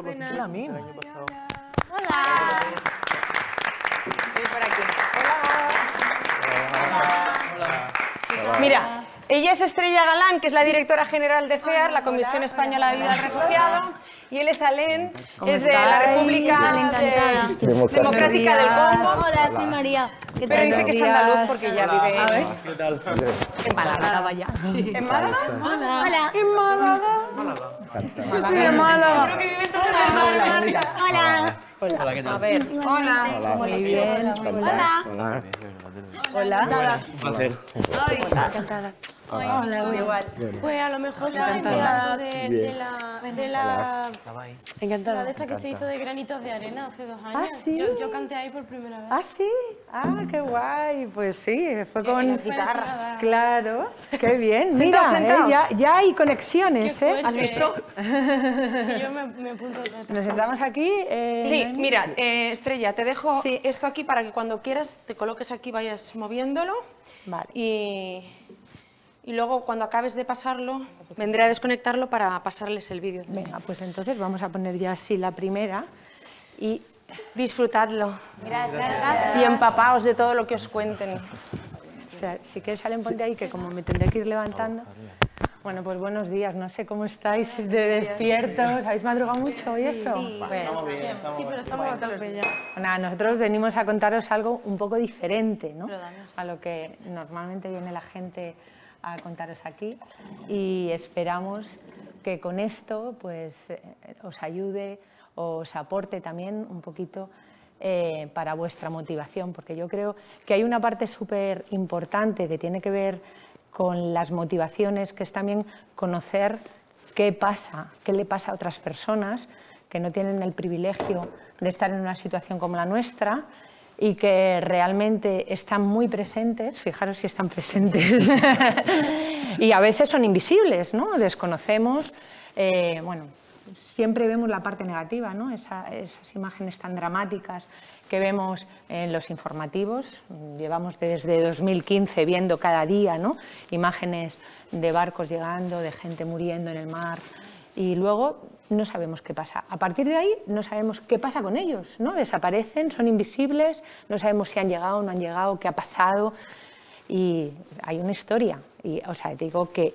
todos los días. La misma. Hola. Ven por aquí. Hola. Mira, ella es Estrella Galán, que es la directora general de CEAR, la Comisión Española de Ayuda al Refugiado, y él es Alén, es de la República Democrática del Congo. Hola, soy María. Pero dice que es andaluz porque ya vive ¿Qué tal? en Málaga. ¿En Málaga? Hola. ¿En Málaga? Yo soy de Málaga. Hola. Hola, ¿qué tal? A ver, hola. Muy bien. Hola. Hola. Hola. Un placer. Encantada. Hola, igual. Pues a lo mejor la enviada de la Encantada. de esta que se hizo de granitos de arena hace 2 años. Ah, ¿sí? Yo canté ahí por primera vez. Ah, sí. Ah, qué guay. Pues sí, fue con las guitarras. Claro. Qué bien. Sentaos, Mira, sentaos. ya hay conexiones, ¿eh? ¿Has visto? Que yo me apunto otra vez. Nos sentamos aquí. Sí, mira, Estrella, te dejo Sí. esto aquí para que cuando quieras te coloques aquí, vayas moviéndolo. Vale. Y luego, cuando acabes de pasarlo, vendré a desconectarlo para pasarles el vídeo. Venga, pues entonces vamos a poner ya así la primera y Disfrutadlo Gracias. y empapaos de todo lo que os cuenten. espera, si quieres salen ponte ahí que como me tendré que ir levantando. Bueno, pues buenos días, no sé cómo estáis de despiertos, ¿habéis madrugado mucho y eso? Sí, sí, pero estamos a tope ya. Nada, nosotros venimos a contaros algo un poco diferente, ¿no? A lo que normalmente viene la gente a contaros aquí y esperamos que con esto pues os ayude, os aporte también un poquito para vuestra motivación, porque yo creo que hay una parte súper importante que tiene que ver con las motivaciones, que es también conocer qué pasa, qué le pasa a otras personas que no tienen el privilegio de estar en una situación como la nuestra y que realmente están muy presentes, fijaros si están presentes, y a veces son invisibles, ¿no? Desconocemos, bueno, siempre vemos la parte negativa, ¿no? Esas imágenes tan dramáticas que vemos en los informativos. Llevamos desde 2015 viendo cada día, ¿no? Imágenes de barcos llegando, de gente muriendo en el mar, y luego no sabemos qué pasa. A partir de ahí no sabemos qué pasa con ellos, ¿no? Desaparecen, son invisibles, no sabemos si han llegado o no han llegado, qué ha pasado, y hay una historia, y, o sea, digo que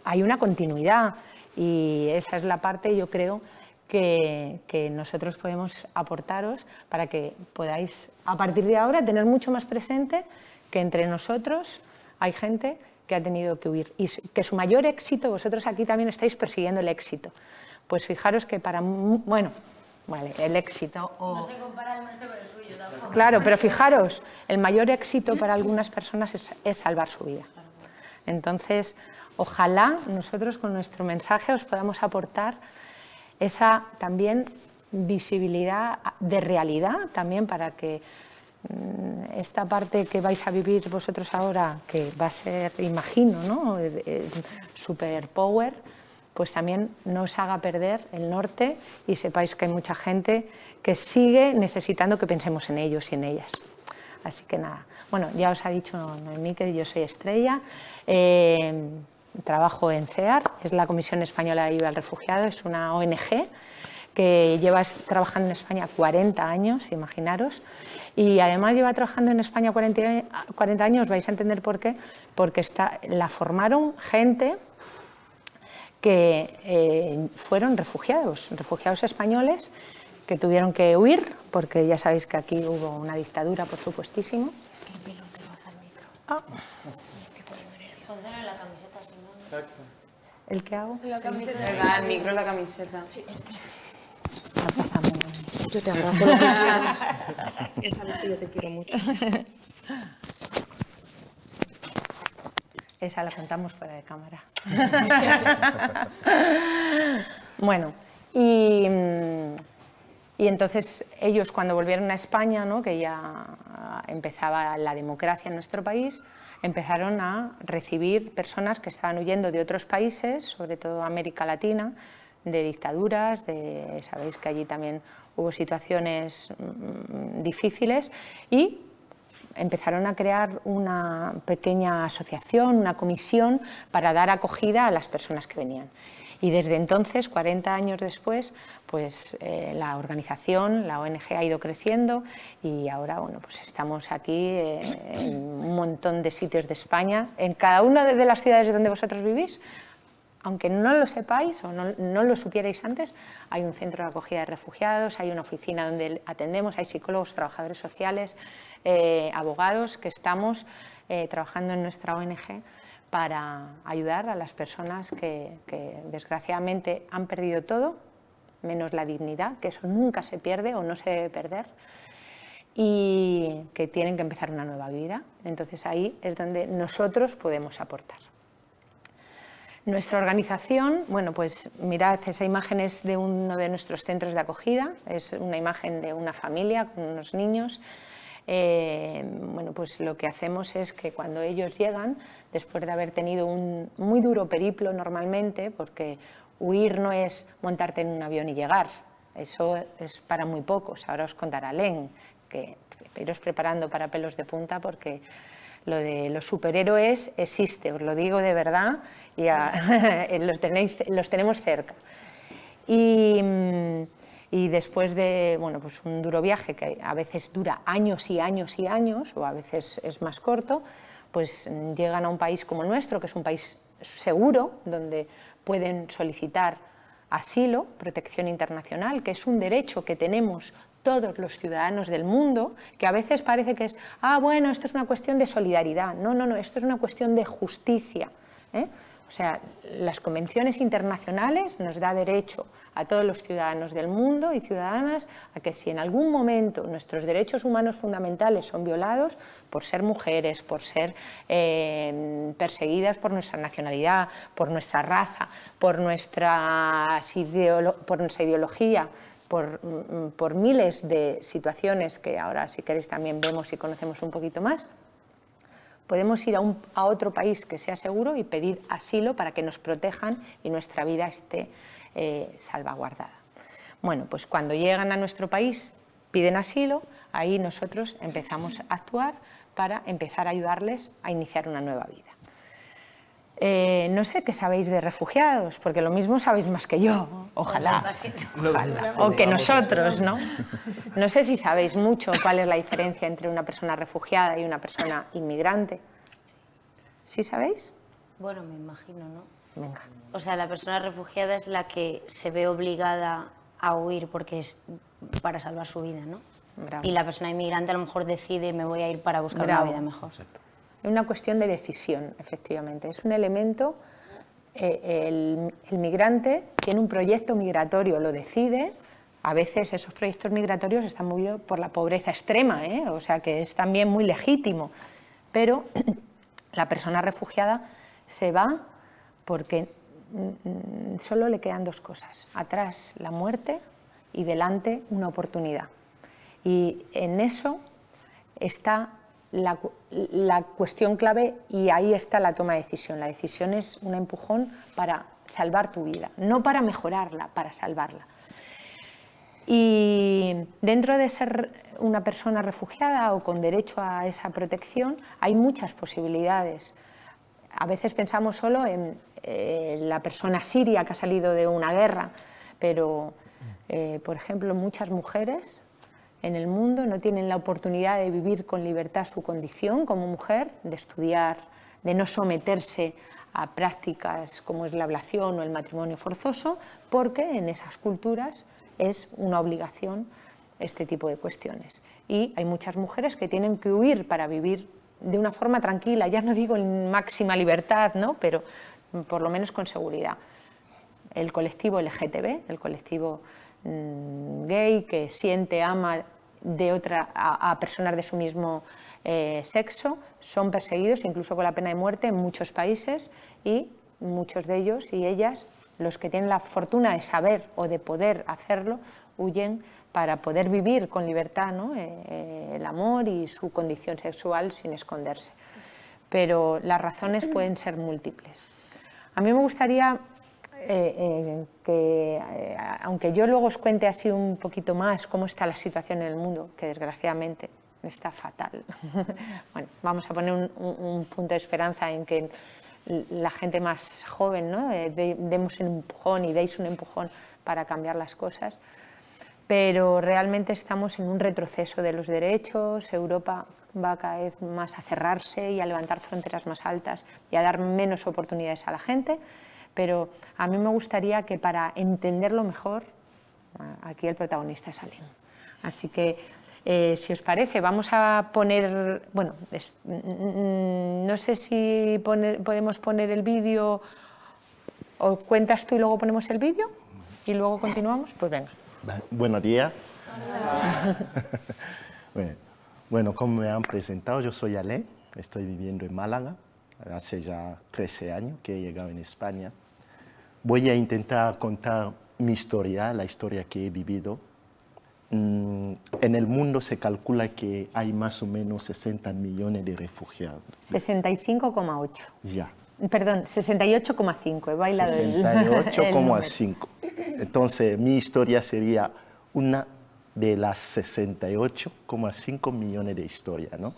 hay una continuidad, y esa es la parte, yo creo, que nosotros podemos aportaros para que podáis, a partir de ahora, tener mucho más presente que entre nosotros hay gente que ha tenido que huir y que su mayor éxito, vosotros aquí también estáis persiguiendo el éxito. Pues fijaros que para, bueno, vale, el éxito... No se compara el nuestro con el suyo tampoco. Claro, pero fijaros, el mayor éxito para algunas personas es salvar su vida. Entonces, ojalá nosotros con nuestro mensaje os podamos aportar esa también visibilidad de realidad, también para que esta parte que vais a vivir vosotros ahora, que va a ser, imagino, ¿no? Super power, pues también no os haga perder el norte y sepáis que hay mucha gente que sigue necesitando que pensemos en ellos y en ellas. Así que nada, bueno, ya os ha dicho Noemí que yo soy Estrella, trabajo en CEAR, es la Comisión Española de Ayuda al Refugiado, es una ONG que lleva trabajando en España 40 años, imaginaros, y además lleva trabajando en España 40 años, vais a entender por qué, porque la formaron gente que fueron refugiados españoles que tuvieron que huir, porque ya sabéis que aquí hubo una dictadura, por supuestísimo. Es que el pelo te roza el micro. Ah. Me estoy poniendo nerviosa. Póntelo en la camiseta, si no... Exacto. ¿El qué hago? En la camiseta. El micro, la camiseta. Sí, es que... Yo te abrazo lo que quieras. Ya sabes que yo te quiero mucho. Esa la contamos fuera de cámara. Bueno, y entonces ellos cuando volvieron a España, ¿no? Que ya empezaba la democracia en nuestro país, empezaron a recibir personas que estaban huyendo de otros países, sobre todo América Latina, de dictaduras, sabéis que allí también hubo situaciones difíciles, y empezaron a crear una pequeña asociación, una comisión para dar acogida a las personas que venían. Y desde entonces, 40 años después, pues la organización, la ONG ha ido creciendo y ahora bueno, pues estamos aquí en un montón de sitios de España, en cada una de las ciudades donde vosotros vivís. Aunque no lo sepáis o no lo supierais antes, hay un centro de acogida de refugiados, hay una oficina donde atendemos, hay psicólogos, trabajadores sociales, abogados que estamos trabajando en nuestra ONG para ayudar a las personas que desgraciadamente han perdido todo, menos la dignidad, que eso nunca se pierde o no se debe perder, y que tienen que empezar una nueva vida. Entonces ahí es donde nosotros podemos aportar. Nuestra organización, bueno, pues mirad, esa imagen es de uno de nuestros centros de acogida, es una imagen de una familia con unos niños. Bueno, pues lo que hacemos es que cuando ellos llegan, después de haber tenido un muy duro periplo normalmente, porque huir no es montarte en un avión y llegar, eso es para muy pocos. Ahora os contará Len, que iros preparando para pelos de punta porque lo de los superhéroes existe, os lo digo de verdad, y los tenemos cerca. Y después de bueno, pues un duro viaje que a veces dura años y años y años, o a veces es más corto, pues llegan a un país como el nuestro, que es un país seguro, donde pueden solicitar asilo, protección internacional, que es un derecho que tenemos todos los ciudadanos del mundo, que a veces parece que es, bueno, esto es una cuestión de solidaridad. No, no, no, esto es una cuestión de justicia. O sea, las convenciones internacionales nos da derecho a todos los ciudadanos del mundo y ciudadanas a que si en algún momento nuestros derechos humanos fundamentales son violados por ser mujeres, por ser perseguidas por nuestra nacionalidad, por nuestra raza, por nuestra ideología, por miles de situaciones que ahora, si queréis, también vemos y conocemos un poquito más, podemos ir a otro país que sea seguro y pedir asilo para que nos protejan y nuestra vida esté salvaguardada. Bueno, pues cuando llegan a nuestro país, piden asilo, ahí nosotros empezamos a actuar para empezar a ayudarles a iniciar una nueva vida. No sé qué sabéis de refugiados, porque lo mismo sabéis más que yo, ojalá, o que nosotros, ¿no? No sé si sabéis mucho cuál es la diferencia entre una persona refugiada y una persona inmigrante. ¿Sí sabéis? Bueno, me imagino, ¿no? Venga. O sea, la persona refugiada es la que se ve obligada a huir porque es para salvar su vida, ¿no? Bravo. Y la persona inmigrante a lo mejor decide, me voy a ir para buscar una vida mejor. Exacto. Es una cuestión de decisión, efectivamente. Es un elemento, el migrante tiene un proyecto migratorio, lo decide. A veces esos proyectos migratorios están movidos por la pobreza extrema, o sea que es también muy legítimo. Pero la persona refugiada se va porque solo le quedan dos cosas. Atrás la muerte y delante una oportunidad. Y en eso está la cuestión clave y ahí está la toma de decisión. La decisión es un empujón para salvar tu vida, no para mejorarla, para salvarla. Y dentro de ser una persona refugiada o con derecho a esa protección hay muchas posibilidades. A veces pensamos solo en la persona siria que ha salido de una guerra, pero por ejemplo muchas mujeres en el mundo no tienen la oportunidad de vivir con libertad su condición como mujer, de estudiar, de no someterse a prácticas como es la ablación o el matrimonio forzoso, porque en esas culturas es una obligación este tipo de cuestiones. Y hay muchas mujeres que tienen que huir para vivir de una forma tranquila, ya no digo en máxima libertad, ¿no? Pero por lo menos con seguridad. El colectivo LGTB, el colectivo gay que siente, ama a personas de su mismo sexo, son perseguidos incluso con la pena de muerte en muchos países y muchos de ellos y ellas, los que tienen la fortuna de saber o de poder hacerlo, huyen para poder vivir con libertad, ¿no? El amor y su condición sexual sin esconderse. Pero las razones pueden ser múltiples. A mí me gustaría aunque yo luego os cuente así un poquito más cómo está la situación en el mundo, que desgraciadamente está fatal. Bueno, vamos a poner un punto de esperanza en que la gente más joven, ¿no? Demos un empujón y deis un empujón para cambiar las cosas. Pero realmente estamos en un retroceso de los derechos. Europa va cada vez más a cerrarse y a levantar fronteras más altas y a dar menos oportunidades a la gente. Pero a mí me gustaría que, para entenderlo mejor, aquí el protagonista es Alain. Así que, si os parece, vamos a poner, bueno, no sé si podemos poner el vídeo, o cuentas tú y luego ponemos el vídeo y luego continuamos. Pues venga. Buenos días. Bueno, como me han presentado, yo soy Alain, estoy viviendo en Málaga, hace ya 13 años que he llegado en España. Voy a intentar contar mi historia, la historia que he vivido. En el mundo se calcula que hay más o menos 60 millones de refugiados. 65,8. Ya. Perdón, 68,5. He bailado 68,5. Entonces, mi historia sería una de las 68,5 millones de historias, ¿no?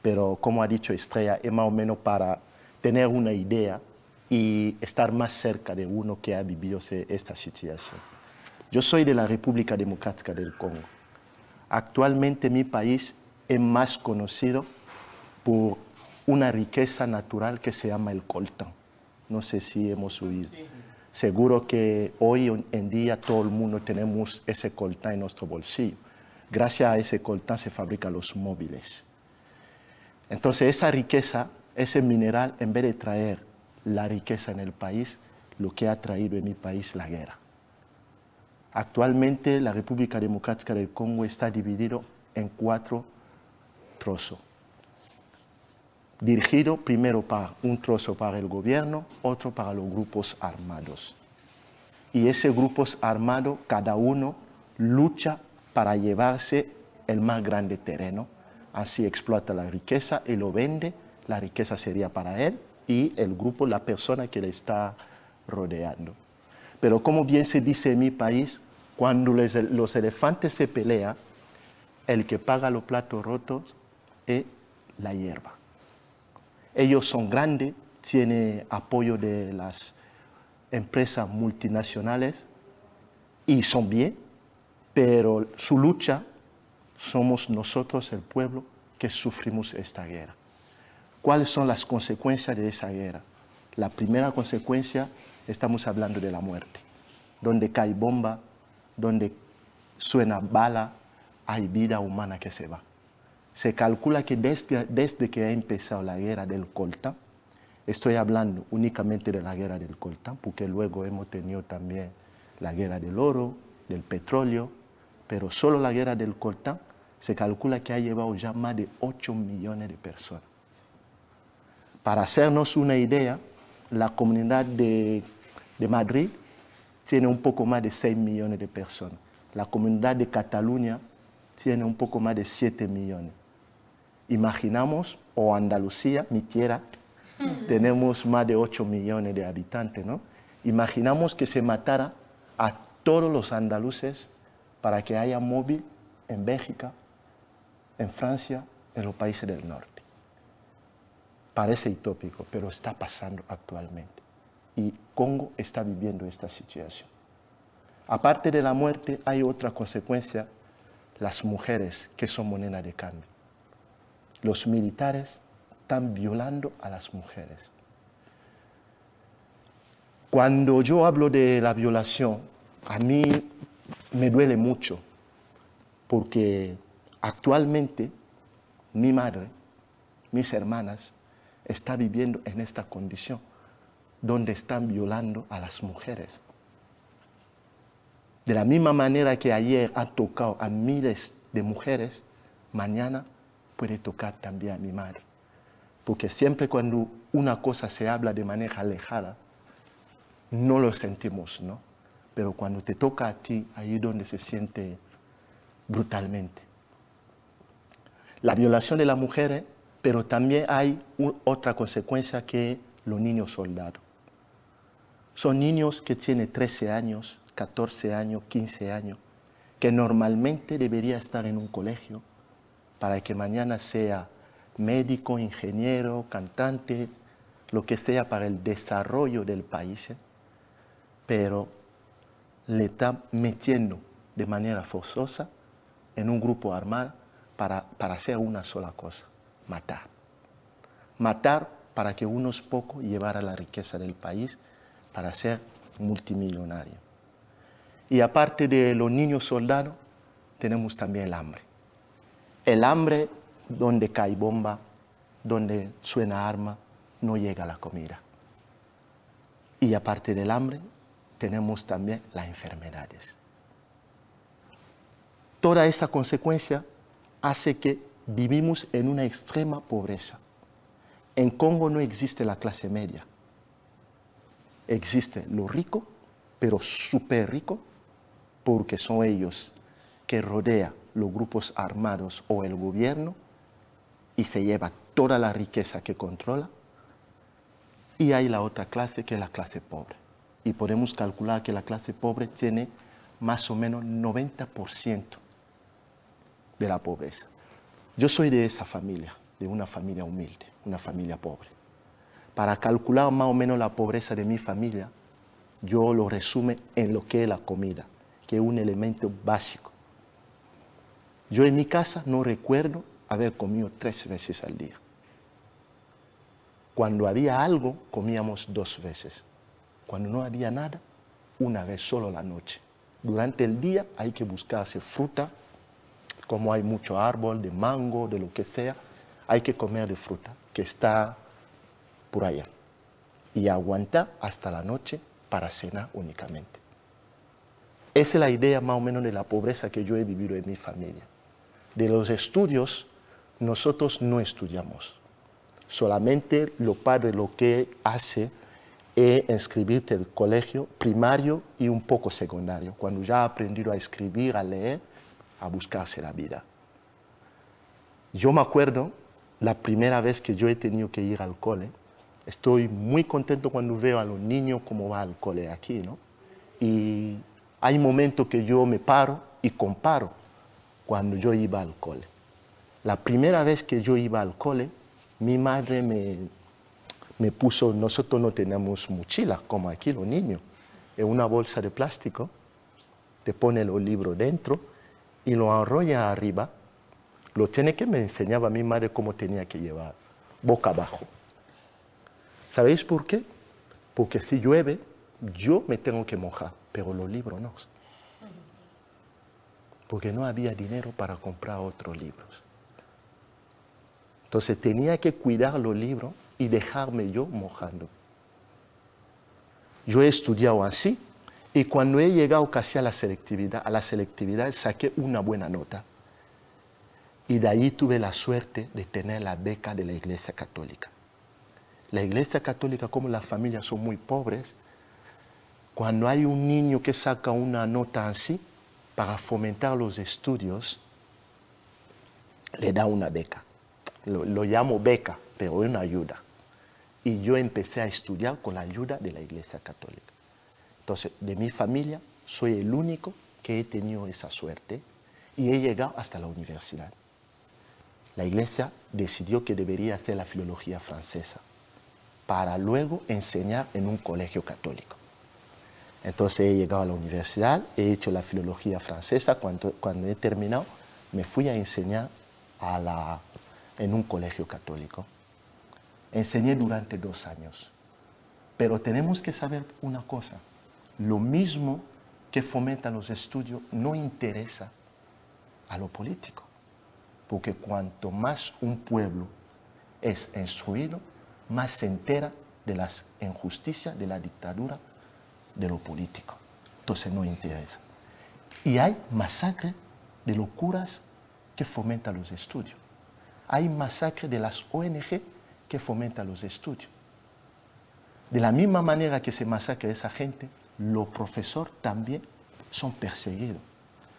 Pero, como ha dicho Estrella, es más o menos para tener una idea y estar más cerca de uno que ha vivido esta situación. Yo soy de la República Democrática del Congo. Actualmente mi país es más conocido por una riqueza natural que se llama el coltán. No sé si hemos oído. Sí. Seguro que hoy en día todo el mundo tenemos ese coltán en nuestro bolsillo. Gracias a ese coltán se fabrican los móviles. Entonces esa riqueza, ese mineral, en vez de traer la riqueza en el país, lo que ha traído en mi país la guerra. Actualmente la República Democrática del Congo está dividido en 4 trozos. Dirigido primero para un trozo para el gobierno, otro para los grupos armados. Y ese grupos armados, cada uno lucha para llevarse el más grande terreno. Así explota la riqueza y lo vende. La riqueza sería para él y el grupo, la persona que le está rodeando. Pero como bien se dice en mi país, cuando los elefantes se pelean, el que paga los platos rotos es la hierba. Ellos son grandes, tienen apoyo de las empresas multinacionales y son bien, pero su lucha somos nosotros, el pueblo, que sufrimos esta guerra. ¿Cuáles son las consecuencias de esa guerra? La primera consecuencia, estamos hablando de la muerte. Donde cae bomba, donde suena bala, hay vida humana que se va. Se calcula que desde que ha empezado la guerra del coltán, estoy hablando únicamente de la guerra del coltán, porque luego hemos tenido también la guerra del oro, del petróleo, pero solo la guerra del coltán se calcula que ha llevado ya más de 8 millones de personas. Para hacernos una idea, la comunidad de Madrid tiene un poco más de 6 millones de personas. La comunidad de Cataluña tiene un poco más de 7 millones. Imaginamos, o Andalucía, mi tierra, tenemos más de 8 millones de habitantes, ¿no? Imaginamos que se matara a todos los andaluces para que haya móvil en Bélgica, en Francia, en los países del norte. Parece utópico, pero está pasando actualmente. Y Congo está viviendo esta situación. Aparte de la muerte, hay otra consecuencia, las mujeres que son moneda de cambio. Los militares están violando a las mujeres. Cuando yo hablo de la violación, a mí me duele mucho, porque actualmente mi madre, mis hermanas, están viviendo en esta condición, donde están violando a las mujeres. De la misma manera que ayer ha tocado a miles de mujeres, mañana puede tocar también a mi madre. Porque siempre cuando una cosa se habla de manera alejada, no lo sentimos, ¿no? Pero cuando te toca a ti, ahí es donde se siente brutalmente. La violación de las mujeres, pero también hay otra consecuencia que los niños soldados. Son niños que tienen 13 años, 14 años, 15 años, que normalmente debería estar en un colegio para que mañana sea médico, ingeniero, cantante, lo que sea para el desarrollo del país, pero le está metiendo de manera forzosa en un grupo armado para hacer una sola cosa, matar. Matar para que unos pocos llevaran la riqueza del país para ser multimillonario. Y aparte de los niños soldados, tenemos también el hambre. El hambre donde cae bomba, donde suena arma, no llega la comida. Y aparte del hambre, tenemos también las enfermedades. Toda esa consecuencia hace que vivimos en una extrema pobreza. En Congo no existe la clase media. Existe lo rico, pero súper rico, porque son ellos que rodean los grupos armados o el gobierno y se lleva toda la riqueza que controla. Y hay la otra clase, que es la clase pobre. Y podemos calcular que la clase pobre tiene más o menos 90% de la pobreza. Yo soy de esa familia, de una familia humilde, una familia pobre. Para calcular más o menos la pobreza de mi familia, yo lo resumo en lo que es la comida, que es un elemento básico. Yo en mi casa no recuerdo haber comido 3 veces al día. Cuando había algo, comíamos 2 veces. Cuando no había nada, 1 vez solo la noche. Durante el día hay que buscarse fruta, como hay mucho árbol de mango, de lo que sea, hay que comer de fruta que está por allá. Y aguantar hasta la noche para cenar únicamente. Esa es la idea más o menos de la pobreza que yo he vivido en mi familia. De los estudios, nosotros no estudiamos. Solamente los padres lo que hace es inscribirte en el colegio primario y un poco secundario. Cuando ya ha aprendido a escribir, a leer, a buscarse la vida. Yo me acuerdo la primera vez que yo he tenido que ir al cole. Estoy muy contento cuando veo a los niños cómo va al cole aquí, ¿no? Y hay momentos que yo me paro y comparo cuando yo iba al cole. La primera vez que yo iba al cole, mi madre me puso, nosotros no tenemos mochila como aquí los niños, en una bolsa de plástico, te pone los libros dentro y lo enrolla arriba. Lo tiene que me enseñaba mi madre cómo tenía que llevar, boca abajo. ¿Sabéis por qué? Porque si llueve, yo me tengo que mojar, pero los libros no. Porque no había dinero para comprar otros libros. Entonces tenía que cuidar los libros y dejarme yo mojando. Yo he estudiado así y cuando he llegado casi a la selectividad saqué una buena nota. Y de ahí tuve la suerte de tener la beca de la Iglesia Católica. La Iglesia Católica, como las familias son muy pobres, cuando hay un niño que saca una nota así, para fomentar los estudios, le da una beca. Lo llamo beca, pero es una ayuda. Y yo empecé a estudiar con la ayuda de la Iglesia Católica. Entonces, de mi familia, soy el único que he tenido esa suerte y he llegado hasta la universidad. La Iglesia decidió que debería hacer la filología francesa para luego enseñar en un colegio católico. Entonces he llegado a la universidad, he hecho la filología francesa. Cuando he terminado, me fui a enseñar en un colegio católico. Enseñé durante 2 años. Pero tenemos que saber una cosa. Lo mismo que fomenta los estudios no interesa a lo político. Porque cuanto más un pueblo es instruido, más se entera de las injusticias, de la dictadura, de lo político. Entonces no interesa. Y hay masacre de los curas que fomentan los estudios. Hay masacre de las ONG que fomentan los estudios. De la misma manera que se masacra a esa gente, los profesores también son perseguidos.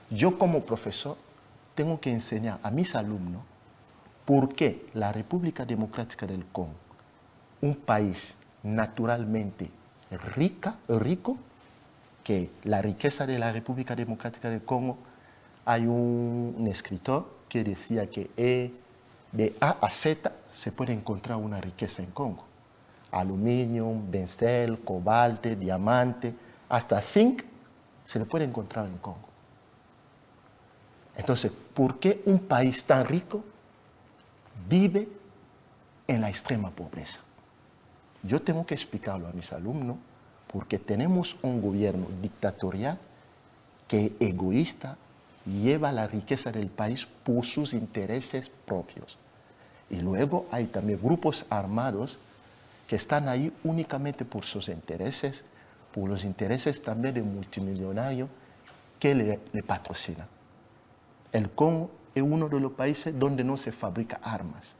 Yo como profesor tengo que enseñar a mis alumnos por qué la República Democrática del Congo, un país naturalmente rico, que la riqueza de la República Democrática del Congo, hay un escritor que decía que de A a Z se puede encontrar una riqueza en Congo. aluminio, bencel, cobalto, diamante, hasta zinc se le puede encontrar en Congo. Entonces, ¿por qué un país tan rico vive en la extrema pobreza? Yo tengo que explicarlo a mis alumnos porque tenemos un gobierno dictatorial que egoísta lleva la riqueza del país por sus intereses propios. Y luego hay también grupos armados que están ahí únicamente por sus intereses, por los intereses también de multimillonarios que le patrocinan. El Congo es uno de los países donde no se fabrica armas,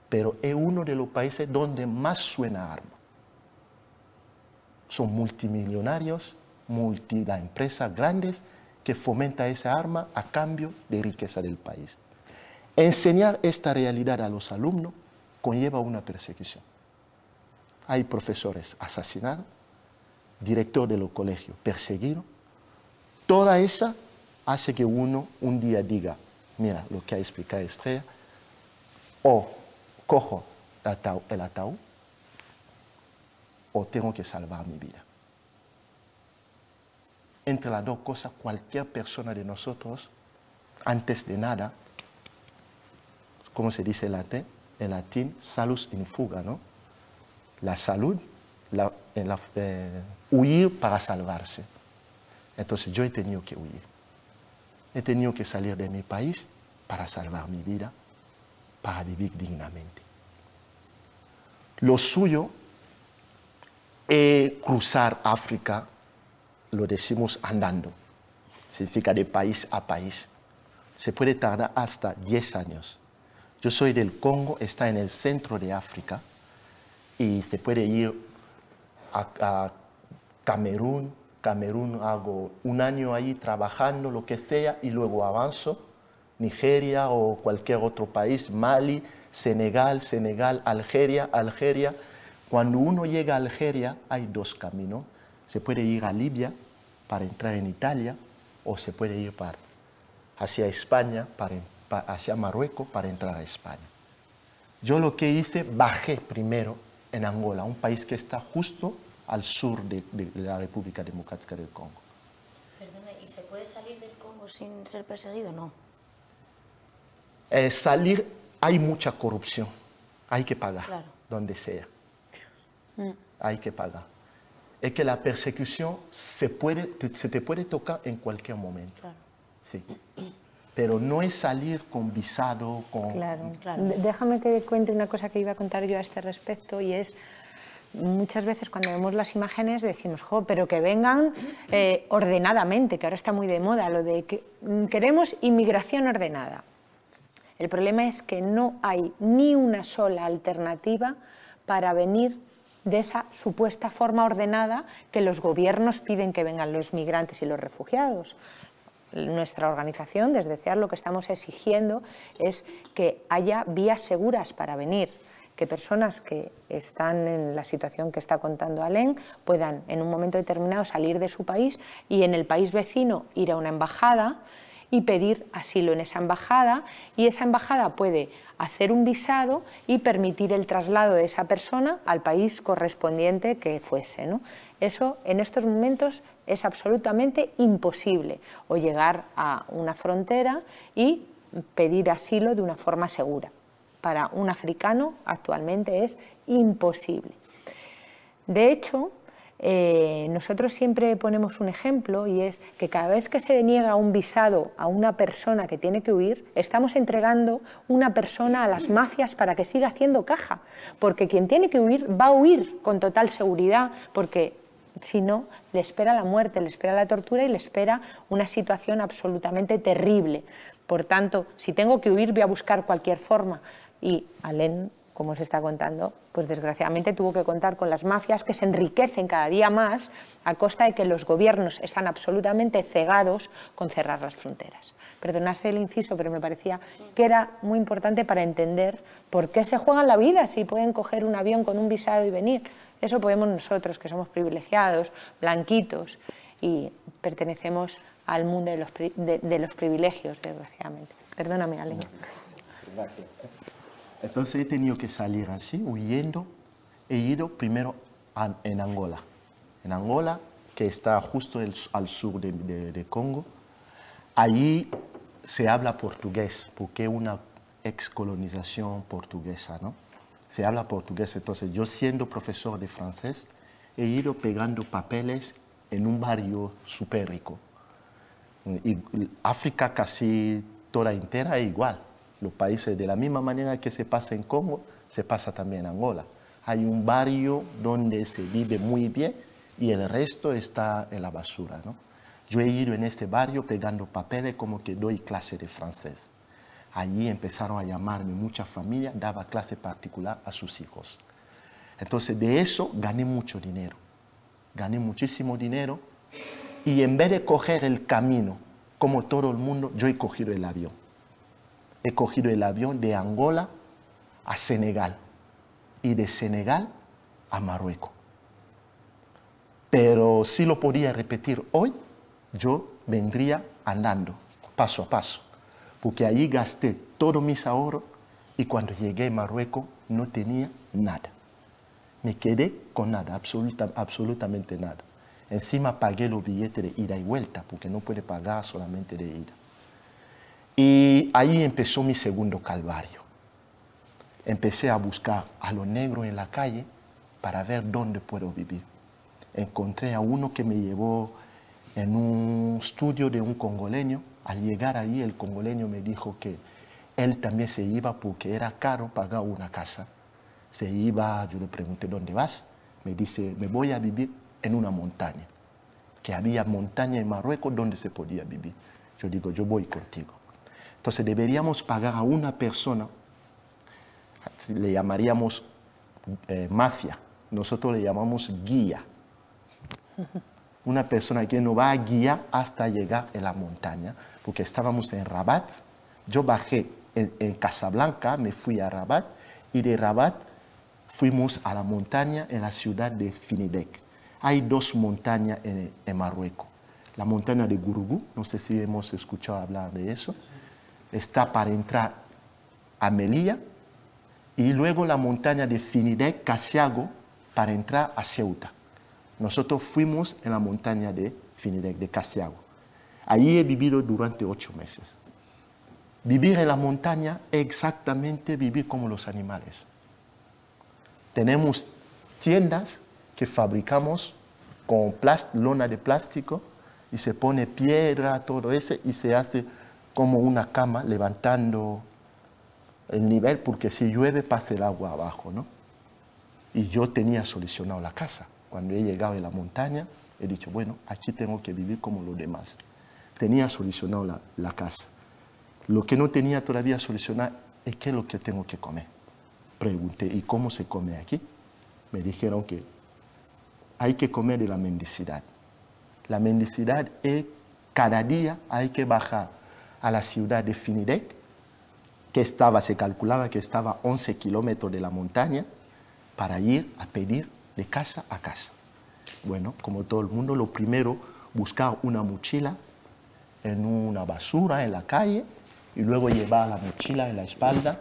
pero es uno de los países donde más suena arma. Son multimillonarios, las empresas grandes que fomentan esa arma a cambio de riqueza del país. Enseñar esta realidad a los alumnos conlleva una persecución. Hay profesores asesinados, director de los colegios perseguidos. Toda esa hace que uno un día diga, mira lo que ha explicado Estrella, o cojo el ataúd o tengo que salvar mi vida. Entre las dos cosas, cualquier persona de nosotros, antes de nada, ¿cómo se dice en latín? Salus in fuga, ¿no? La salud, huir para salvarse. Entonces yo he tenido que huir. He tenido que salir de mi país para salvar mi vida, para vivir dignamente. Lo suyo es cruzar África, lo decimos andando, significa de país a país. Se puede tardar hasta 10 años. Yo soy del Congo, está en el centro de África y se puede ir a Camerún. Camerún hago un año ahí trabajando, lo que sea, y luego avanzo. Nigeria o cualquier otro país, Mali, Senegal, Algeria. Cuando uno llega a Algeria hay dos caminos. Se puede ir a Libia para entrar en Italia o se puede ir hacia España, hacia Marruecos para entrar a España. Yo lo que hice, bajé primero en Angola, un país que está justo al sur de la República Democrática del Congo. Perdona, ¿y se puede salir del Congo sin ser perseguido o no? Salir, hay mucha corrupción, hay que pagar, claro, donde sea. Hay que pagar. Es que la persecución se te puede tocar en cualquier momento. Claro. Sí. Pero no es salir con visado, con... Claro, claro. Déjame que cuente una cosa que iba a contar yo a este respecto, y es, muchas veces cuando vemos las imágenes decimos, jo, pero que vengan ordenadamente, que ahora está muy de moda, lo de que queremos inmigración ordenada. El problema es que no hay ni una sola alternativa para venir de esa supuesta forma ordenada que los gobiernos piden que vengan los migrantes y los refugiados. Nuestra organización, desde CEAR, lo que estamos exigiendo es que haya vías seguras para venir, que personas que están en la situación que está contando Alain puedan en un momento determinado salir de su país y en el país vecino ir a una embajada y pedir asilo en esa embajada, y esa embajada puede hacer un visado y permitir el traslado de esa persona al país correspondiente que fuese, ¿no? Eso en estos momentos es absolutamente imposible, o llegar a una frontera y pedir asilo de una forma segura. Para un africano actualmente es imposible. De hecho, nosotros siempre ponemos un ejemplo, y es que cada vez que se deniega un visado a una persona que tiene que huir, estamos entregando una persona a las mafias para que siga haciendo caja, porque quien tiene que huir va a huir con total seguridad, porque si no, le espera la muerte, le espera la tortura y le espera una situación absolutamente terrible. Por tanto, si tengo que huir, voy a buscar cualquier forma. Y Alain, como se está contando, pues desgraciadamente tuvo que contar con las mafias que se enriquecen cada día más a costa de que los gobiernos están absolutamente cegados con cerrar las fronteras. Perdonad el inciso, pero me parecía que era muy importante para entender por qué se juegan la vida si pueden coger un avión con un visado y venir. Eso podemos nosotros, que somos privilegiados, blanquitos, y pertenecemos al mundo de los privilegios, desgraciadamente. Perdóname, Alain. Gracias. Entonces he tenido que salir así, huyendo, he ido primero en Angola. En Angola, que está justo al sur de Congo. Allí se habla portugués, porque es una excolonización portuguesa, ¿no? Se habla portugués, entonces yo siendo profesor de francés, he ido pegando papeles en un barrio súper rico. Y África casi toda entera es igual. Los países, de la misma manera que se pasa en Congo, se pasa también en Angola. Hay un barrio donde se vive muy bien y el resto está en la basura, ¿no? Yo he ido en este barrio pegando papeles como que doy clase de francés. Allí empezaron a llamarme muchas familias, daba clase particular a sus hijos. Entonces de eso gané mucho dinero. Gané muchísimo dinero y en vez de coger el camino, como todo el mundo, yo he cogido el avión. He cogido el avión de Angola a Senegal y de Senegal a Marruecos. Pero si lo podía repetir hoy, yo vendría andando, paso a paso, porque allí gasté todos mis ahorros y cuando llegué a Marruecos no tenía nada. Me quedé con nada, absolutamente nada. Encima pagué los billetes de ida y vuelta, porque no puede pagar solamente de ida. Y ahí empezó mi segundo calvario. Empecé a buscar a los negros en la calle para ver dónde puedo vivir. Encontré a uno que me llevó en un estudio de un congoleño. Al llegar ahí, el congoleño me dijo que él también se iba porque era caro pagar una casa. Se iba, yo le pregunté, ¿dónde vas? Me dice, me voy a vivir en una montaña. Que había montaña en Marruecos donde se podía vivir. Yo digo, yo voy contigo. Entonces deberíamos pagar a una persona, le llamaríamos mafia. Nosotros le llamamos guía. Una persona que nos va a guiar hasta llegar a la montaña, porque estábamos en Rabat. Yo bajé en Casablanca, me fui a Rabat, y de Rabat fuimos a la montaña en la ciudad de Finidec. Hay dos montañas en Marruecos. La montaña de Gurugú, no sé si hemos escuchado hablar de eso, está para entrar a Melilla, y luego la montaña de Finidec, Casiago, para entrar a Ceuta. Nosotros fuimos en la montaña de Finidec, de Casiago. Allí he vivido durante 8 meses. Vivir en la montaña es exactamente vivir como los animales. Tenemos tiendas que fabricamos con lona de plástico y se pone piedra, todo eso, y se hace como una cama levantando el nivel porque si llueve pasa el agua abajo, ¿no? Y yo tenía solucionado la casa. Cuando he llegado a la montaña, he dicho, bueno, aquí tengo que vivir como los demás. Tenía solucionado la casa. Lo que no tenía todavía solucionado es qué es lo que tengo que comer. Pregunté, ¿y cómo se come aquí? Me dijeron que hay que comer de la mendicidad. La mendicidad es cada día hay que bajar a la ciudad de Finidec, que se calculaba que estaba a 11 kilómetros de la montaña, para ir a pedir de casa a casa. Bueno, como todo el mundo, lo primero, buscar una mochila en una basura en la calle y luego llevar la mochila en la espalda,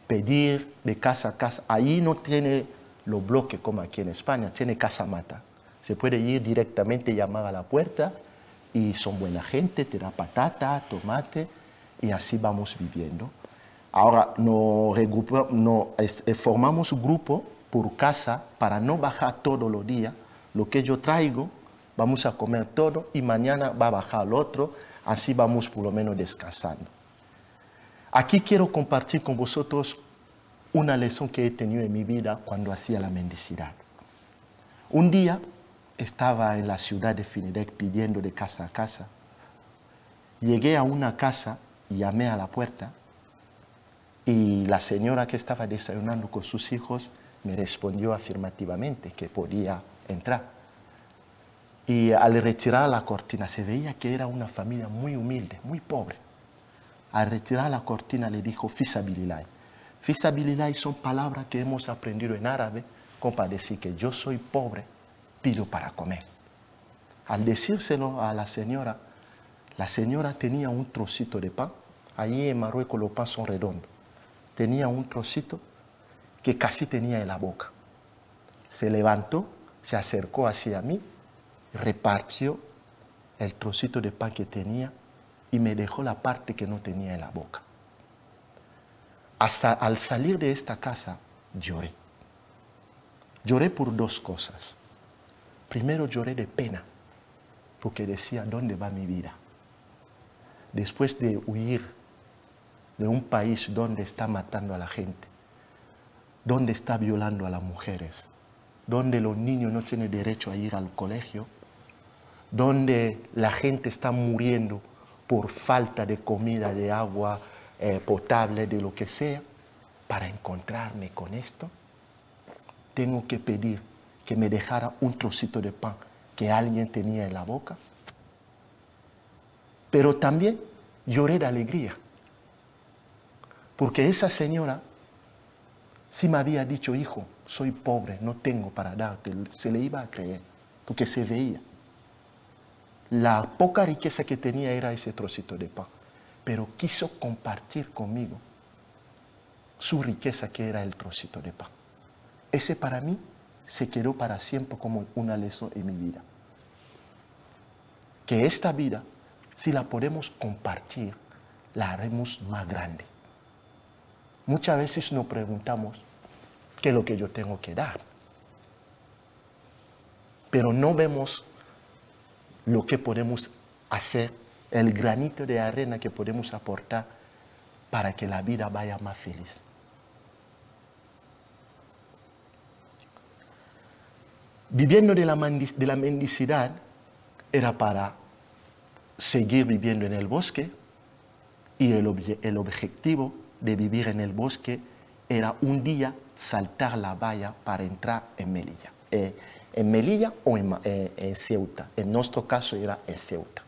pedir de casa a casa. Ahí no tiene los bloques como aquí en España, tiene casa mata. Se puede ir directamente, llamar a la puerta y son buena gente, te da patata, tomate y así vamos viviendo. Ahora formamos un grupo por casa para no bajar todos los días. Lo que yo traigo, vamos a comer todo y mañana va a bajar el otro, así vamos por lo menos descansando. Aquí quiero compartir con vosotros una lección que he tenido en mi vida cuando hacía la mendicidad. Un día estaba en la ciudad de Finidec pidiendo de casa a casa. Llegué a una casa y llamé a la puerta y la señora que estaba desayunando con sus hijos me respondió afirmativamente que podía entrar. Y al retirar la cortina se veía que era una familia muy humilde, muy pobre. Al retirar la cortina le dijo fisabilillah. Fisabilillah son palabras que hemos aprendido en árabe como para decir que yo soy pobre, pido para comer. Al decírselo a la señora tenía un trocito de pan. Allí en Marruecos los panes son redondos. Tenía un trocito que casi tenía en la boca. se levantó, se acercó hacia mí, repartió el trocito de pan que tenía y me dejó la parte que no tenía en la boca. Hasta al salir de esta casa, lloré. Lloré por dos cosas. Primero lloré de pena, porque decía, ¿dónde va mi vida? Después de huir de un país donde está matando a la gente, donde está violando a las mujeres, donde los niños no tienen derecho a ir al colegio, donde la gente está muriendo por falta de comida, de agua potable, de lo que sea, para encontrarme con esto, tengo que pedir que me dejara un trocito de pan que alguien tenía en la boca. Pero también lloré de alegría, porque esa señora sí me había dicho, hijo, soy pobre, no tengo para darte. Se le iba a creer, porque se veía. La poca riqueza que tenía era ese trocito de pan, pero quiso compartir conmigo su riqueza, que era el trocito de pan. Ese para mí se quedó para siempre como una lección en mi vida. Que esta vida, si la podemos compartir, la haremos más grande. Muchas veces nos preguntamos, ¿qué es lo que yo tengo que dar? Pero no vemos lo que podemos hacer, el granito de arena que podemos aportar para que la vida vaya más feliz. Viviendo de la mendicidad era para seguir viviendo en el bosque, y el objetivo de vivir en el bosque era un día saltar la valla para entrar en Melilla. En Melilla o en Ceuta. En nuestro caso era en Ceuta.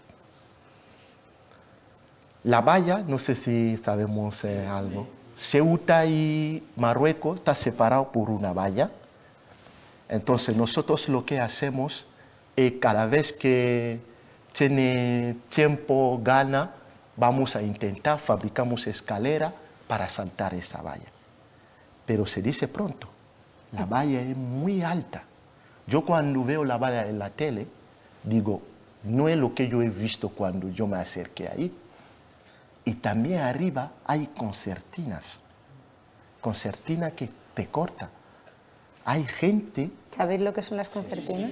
La valla, no sé si sabemos algo. Ceuta y Marruecos está separado por una valla. Entonces nosotros lo que hacemos es cada vez que tiene tiempo, gana, vamos a intentar, fabricamos escalera para saltar esa valla. Pero se dice pronto, la valla es muy alta. Yo cuando veo la valla en la tele, digo, no es lo que yo he visto cuando yo me acerqué ahí. Y también arriba hay concertinas que te cortan. Hay gente... ¿Sabéis lo que son las concertinas?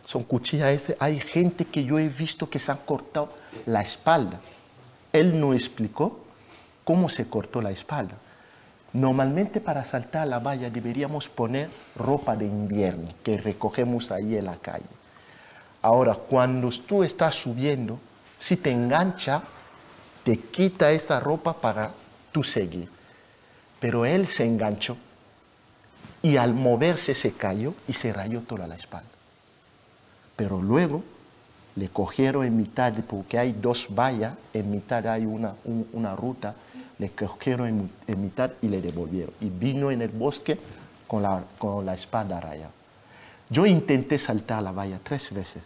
Son cuchillas. Hay gente que yo he visto que se han cortado la espalda. Él no explicó cómo se cortó la espalda. Normalmente para saltar la valla deberíamos poner ropa de invierno que recogemos ahí en la calle. Ahora, cuando tú estás subiendo, si te engancha, te quita esa ropa para tú seguir. Pero él se enganchó y al moverse se cayó y se rayó toda la espalda. Pero luego le cogieron en mitad, porque hay dos vallas, en mitad hay una ruta, le cogieron en mitad y le devolvieron. Y vino en el bosque con la espalda rayada. Yo intenté saltar la valla 3 veces,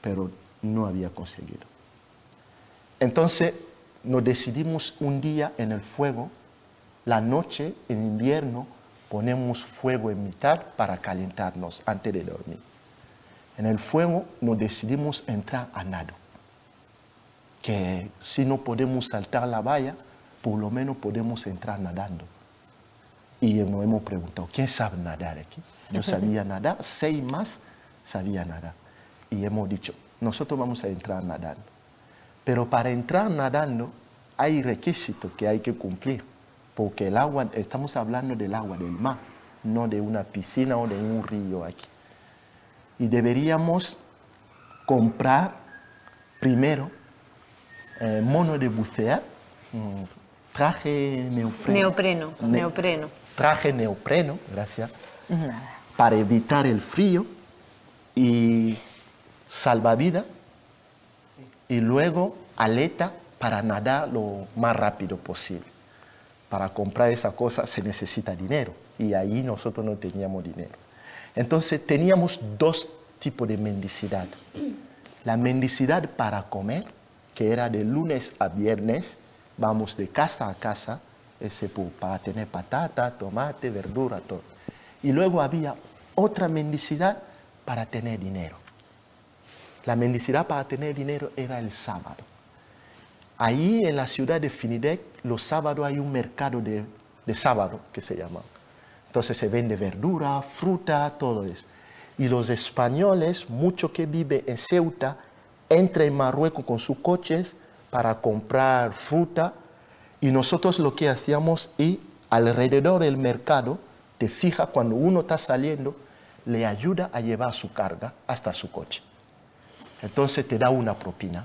pero no había conseguido. Entonces nos decidimos un día en el fuego, la noche, en invierno, ponemos fuego en mitad para calentarnos antes de dormir. En el fuego nos decidimos entrar a nado, que si no podemos saltar la valla, por lo menos podemos entrar nadando. Y nos hemos preguntado, ¿quién sabe nadar aquí? Yo sabía nadar, 6 más sabían nadar. Y hemos dicho, nosotros vamos a entrar nadando. Pero para entrar nadando hay requisitos que hay que cumplir, porque el agua, estamos hablando del agua del mar, no de una piscina o de un río aquí. Y deberíamos comprar primero mono de bucear, traje neopreno. Traje neopreno, gracias, para evitar el frío, y salvavidas, y luego aleta para nadar lo más rápido posible. Para comprar esa cosa se necesita dinero, y ahí nosotros no teníamos dinero. Entonces teníamos 2 tipos de mendicidad. La mendicidad para comer, que era de lunes a viernes, vamos de casa a casa, para tener patata, tomate, verdura, todo. Y luego había otra mendicidad para tener dinero. La mendicidad para tener dinero era el sábado. Ahí en la ciudad de Finidec, los sábados hay un mercado de sábado que se llama. Entonces se vende verdura, fruta, todo eso. Y los españoles, muchos que viven en Ceuta, entran en Marruecos con sus coches para comprar fruta. Y nosotros lo que hacíamos es, alrededor del mercado, te fijas cuando uno está saliendo, le ayuda a llevar su carga hasta su coche. Entonces te da una propina.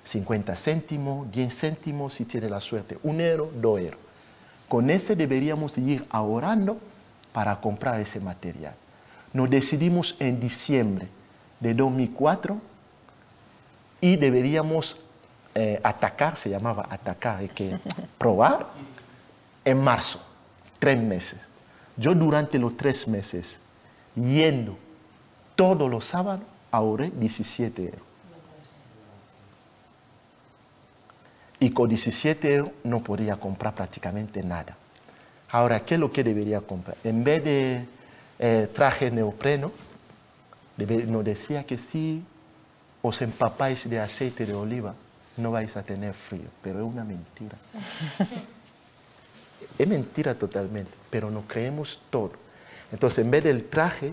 50 céntimos, 10 céntimos, si tiene la suerte, 1 euro, 2 euros. Con ese deberíamos ir ahorrando para comprar ese material. Nos decidimos en diciembre de 2004 y deberíamos atacar, se llamaba atacar, hay que probar, en marzo, 3 meses. Yo durante los 3 meses, yendo todos los sábados, ahorré 17 euros. Y con 17 euros no podía comprar prácticamente nada. Ahora, ¿qué es lo que debería comprar? En vez de traje neopreno, nos decía que si os empapáis de aceite de oliva, no vais a tener frío. Pero es una mentira. Es mentira totalmente, pero nos creemos todo. Entonces, en vez del traje,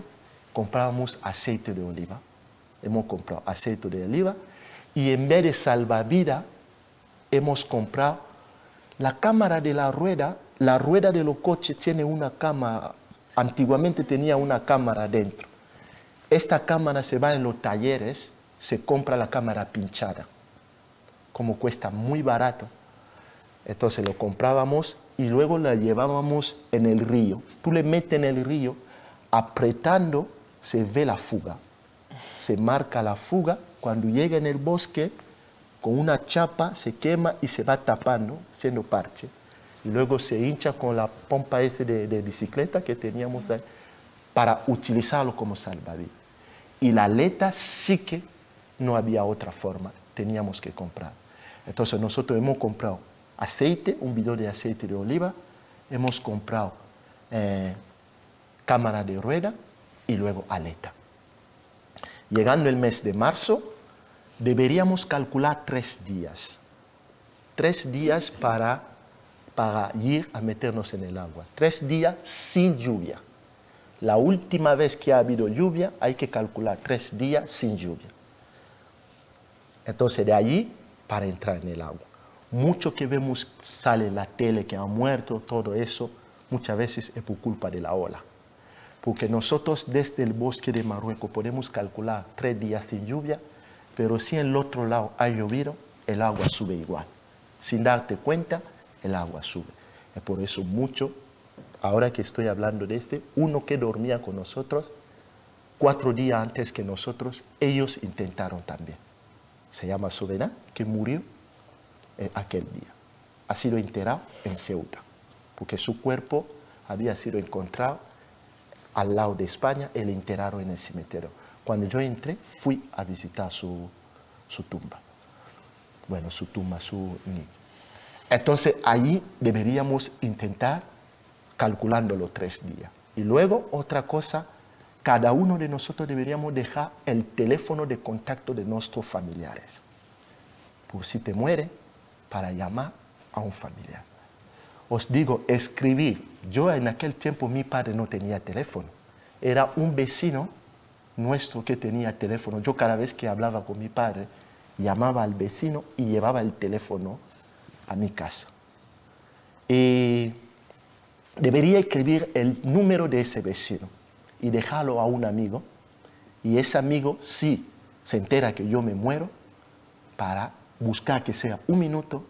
comprábamos aceite de oliva. Hemos comprado aceite de oliva. Y en vez de salvavidas, hemos comprado la cámara de la rueda de los coches tiene una cámara, antiguamente tenía una cámara dentro. Esta cámara se va en los talleres, se compra la cámara pinchada, como cuesta muy barato. Entonces lo comprábamos y luego la llevábamos en el río. Tú le metes en el río, apretando se ve la fuga. Se marca la fuga, cuando llega en el bosque, con una chapa se quema y se va tapando, siendo parche. Y luego se hincha con la pompa ese de bicicleta que teníamos ahí para utilizarlo como salvavidas. Y la aleta sí que no había otra forma, teníamos que comprar. Entonces nosotros hemos comprado aceite, un bidón de aceite de oliva, hemos comprado cámara de rueda y luego aleta. Llegando el mes de marzo, deberíamos calcular 3 días. 3 días para ir a meternos en el agua. 3 días sin lluvia. La última vez que ha habido lluvia, hay que calcular 3 días sin lluvia. Entonces, de allí para entrar en el agua. Mucho que vemos sale en la tele que han muerto, todo eso, muchas veces es por culpa de la ola. Porque nosotros desde el bosque de Marruecos podemos calcular 3 días sin lluvia, pero si en el otro lado ha llovido, el agua sube igual. Sin darte cuenta, el agua sube. Es por eso mucho, ahora que estoy hablando de uno que dormía con nosotros, 4 días antes que nosotros, ellos intentaron también. Se llama Soberán, que murió aquel día. Ha sido enterrado en Ceuta, porque su cuerpo había sido encontrado al lado de España y le enterraron en el cementerio. Cuando yo entré, fui a visitar su tumba. Bueno, su tumba, su niño. Entonces, allí deberíamos intentar calculando los 3 días. Y luego, otra cosa, cada uno de nosotros deberíamos dejar el teléfono de contacto de nuestros familiares. Por si te muere, para llamar a un familiar. Os digo, escribir. Yo en aquel tiempo, mi padre no tenía teléfono. Era un vecino nuestro que tenía teléfono. Yo cada vez que hablaba con mi padre, llamaba al vecino y llevaba el teléfono a mi casa. Y debería escribir el número de ese vecino y dejarlo a un amigo. Y ese amigo, si se entera que yo me muero, para buscar que sea 1 minuto,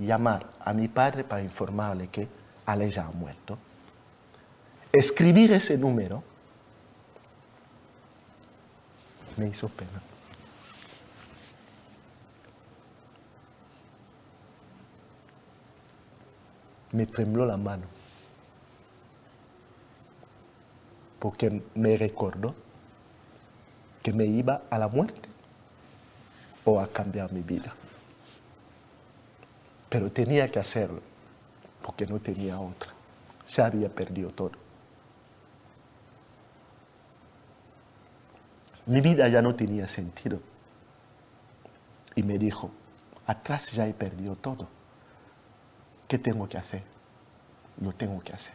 llamar a mi padre para informarle que Ale ya ha muerto. Escribir ese número me hizo pena. Me tembló la mano. Porque me recordó que me iba a la muerte o a cambiar mi vida. Pero tenía que hacerlo, porque no tenía otra. Se había perdido todo. Mi vida ya no tenía sentido. Y me dijo, atrás ya he perdido todo. ¿Qué tengo que hacer? Lo tengo que hacer.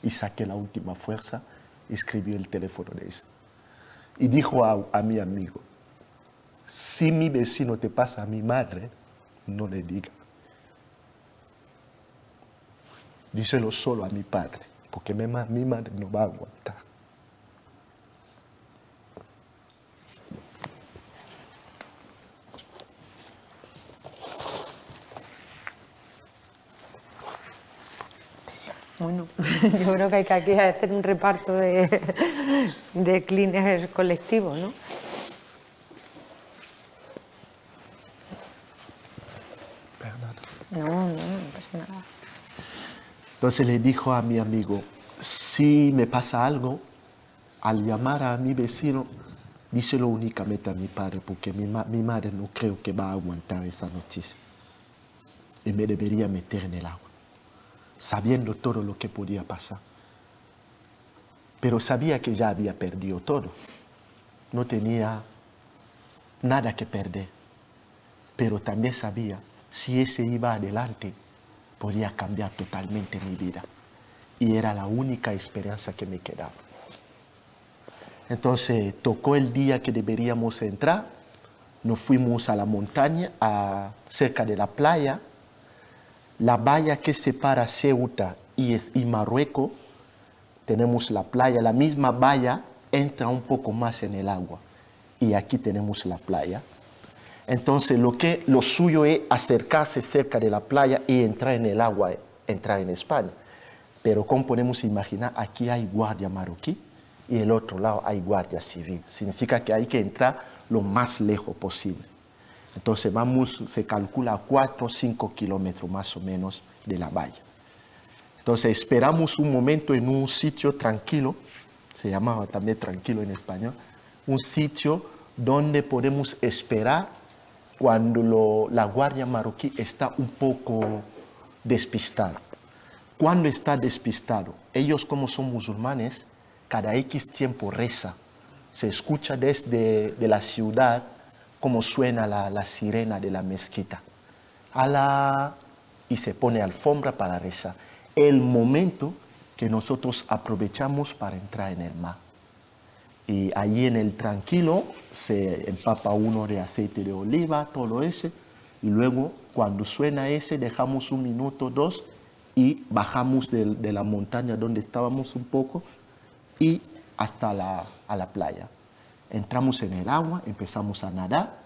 Y saqué la última fuerza, escribí el teléfono de ese. Y dijo a mi amigo, si mi vecino te pasa a mi madre, no le diga. Díselo solo a mi padre, porque mi madre no va a aguantar. Bueno, yo creo que hay que aquí hacer un reparto de cleaners colectivos, ¿no? No pasa nada. Entonces le dijo a mi amigo, si me pasa algo, al llamar a mi vecino, díselo únicamente a mi padre, porque mi madre no creo que va a aguantar esa noticia. Y me debería meter en el agua, sabiendo todo lo que podía pasar. Pero sabía que ya había perdido todo. No tenía nada que perder. Pero también sabía, si ese iba adelante, podía cambiar totalmente mi vida. Y era la única esperanza que me quedaba. Entonces tocó el día que deberíamos entrar. Nos fuimos a la montaña, cerca de la playa. La valla que separa Ceuta y Marruecos, tenemos la playa, la misma valla entra un poco más en el agua. Y aquí tenemos la playa. Entonces lo suyo es acercarse cerca de la playa y entrar en el agua, entrar en España. Pero como podemos imaginar, aquí hay guardia marroquí y el otro lado hay guardia civil. Significa que hay que entrar lo más lejos posible. Entonces se calcula a 4 o 5 kilómetros más o menos de la valla. Entonces esperamos un momento en un sitio tranquilo, se llamaba también tranquilo en español, un sitio donde podemos esperar cuando la guardia marroquí está un poco despistada. Cuando está despistado, ellos como son musulmanes, cada X tiempo reza. Se escucha desde la ciudad como suena la sirena de la mezquita. Alá, y se pone alfombra para rezar. El momento que nosotros aprovechamos para entrar en el mar. Y allí en el tranquilo se empapa uno de aceite de oliva, todo ese. Y luego cuando suena ese dejamos 1 minuto, 2 y bajamos de la montaña donde estábamos un poco y hasta a la playa. Entramos en el agua, empezamos a nadar.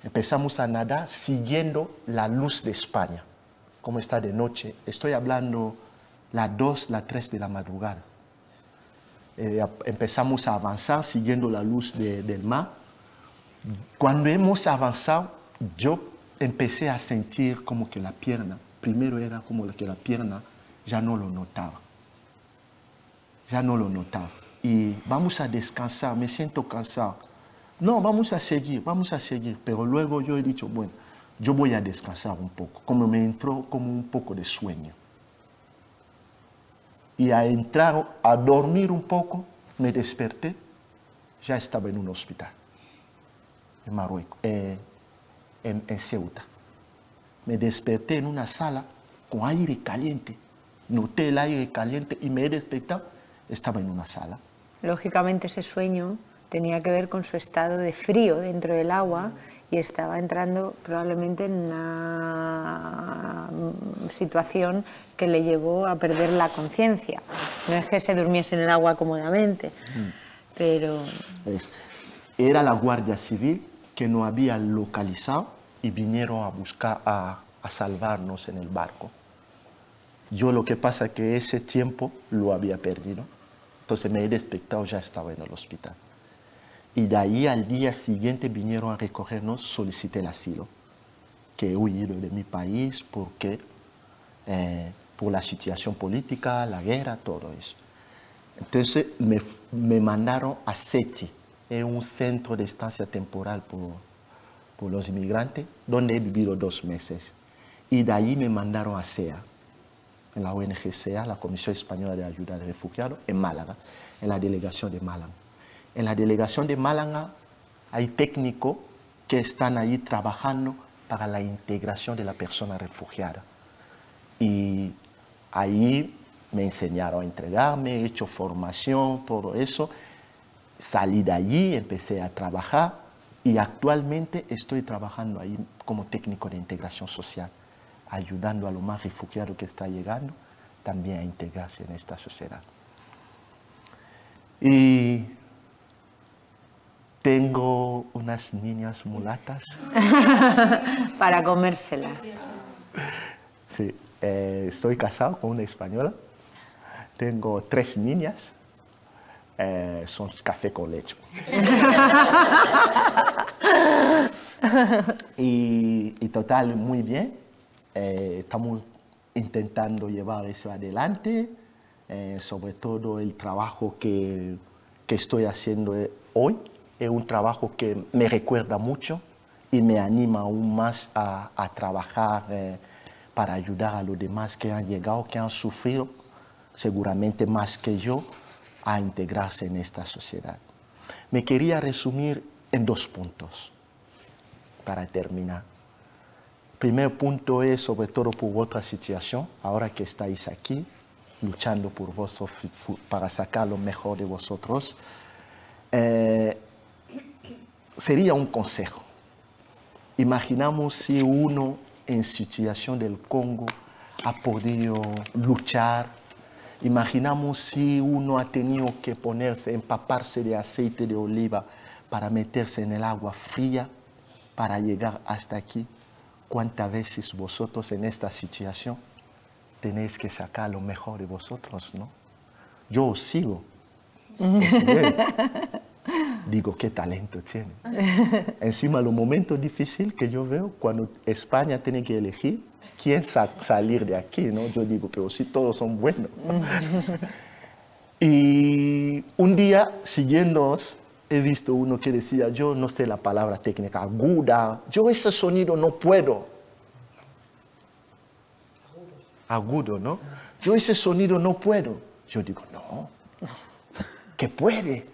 Empezamos a nadar siguiendo la luz de España. Como está de noche, estoy hablando las 2, las 3 de la madrugada. Empezamos a avanzar siguiendo la luz del mar. Cuando hemos avanzado, yo empecé a sentir como que la pierna, primero era como que la pierna ya no lo notaba. Ya no lo notaba. Y vamos a descansar, me siento cansado. No, vamos a seguir. Pero luego yo he dicho, bueno, yo voy a descansar un poco. Como me entró como un poco de sueño. Y a entrar, a dormir un poco, me desperté, ya estaba en un hospital, en Marruecos, en Ceuta. Me desperté en una sala con aire caliente. Noté el aire caliente y me he despertado, estaba en una sala. Lógicamente ese sueño tenía que ver con su estado de frío dentro del agua y estaba entrando probablemente en una situación que le llevó a perder la conciencia. No es que se durmiese en el agua cómodamente, pero... Era la Guardia Civil que nos había localizado y vinieron a buscar, a salvarnos en el barco. Yo lo que pasa es que ese tiempo lo había perdido, entonces me he despertado, ya estaba en el hospital. Y de ahí al día siguiente vinieron a recogernos, solicité el asilo, que he huido de mi país porque, por la situación política, la guerra, todo eso. Entonces me mandaron a SETI, es un centro de estancia temporal por los inmigrantes, donde he vivido 2 meses. Y de ahí me mandaron a CEA, en la ONG CEA, la Comisión Española de Ayuda al Refugiado, en Málaga, en la delegación de Málaga. En la delegación de Málaga hay técnicos que están ahí trabajando para la integración de la persona refugiada. Y ahí me enseñaron a entregarme, he hecho formación, todo eso. Salí de allí, empecé a trabajar y actualmente estoy trabajando ahí como técnico de integración social, ayudando a los más refugiados que están llegando también a integrarse en esta sociedad. Y tengo unas niñas mulatas. Para comérselas. Sí, estoy casado con una española. Tengo 3 niñas. Son café con leche. y total, muy bien. Estamos intentando llevar eso adelante. Sobre todo el trabajo que estoy haciendo hoy. Es un trabajo que me recuerda mucho y me anima aún más a trabajar para ayudar a los demás que han llegado, que han sufrido, seguramente más que yo, a integrarse en esta sociedad. Me quería resumir en 2 puntos para terminar. El primer punto es sobre todo por vuestra situación, ahora que estáis aquí, luchando por vosotros, para sacar lo mejor de vosotros. Sería un consejo. Imaginamos si uno en situación del Congo ha podido luchar. Imaginamos si uno ha tenido que empaparse de aceite de oliva para meterse en el agua fría para llegar hasta aquí. ¿Cuántas veces vosotros en esta situación tenéis que sacar lo mejor de vosotros, no? Yo os sigo. Digo, qué talento tiene. Encima, los momentos difíciles que yo veo cuando España tiene que elegir quién salir de aquí, ¿no? Yo digo, pero sí, todos son buenos. Y un día, siguiéndoos, he visto uno que decía, yo no sé la palabra técnica, aguda, yo ese sonido no puedo. Agudo, ¿no? Yo ese sonido no puedo. Yo digo, no, que puede.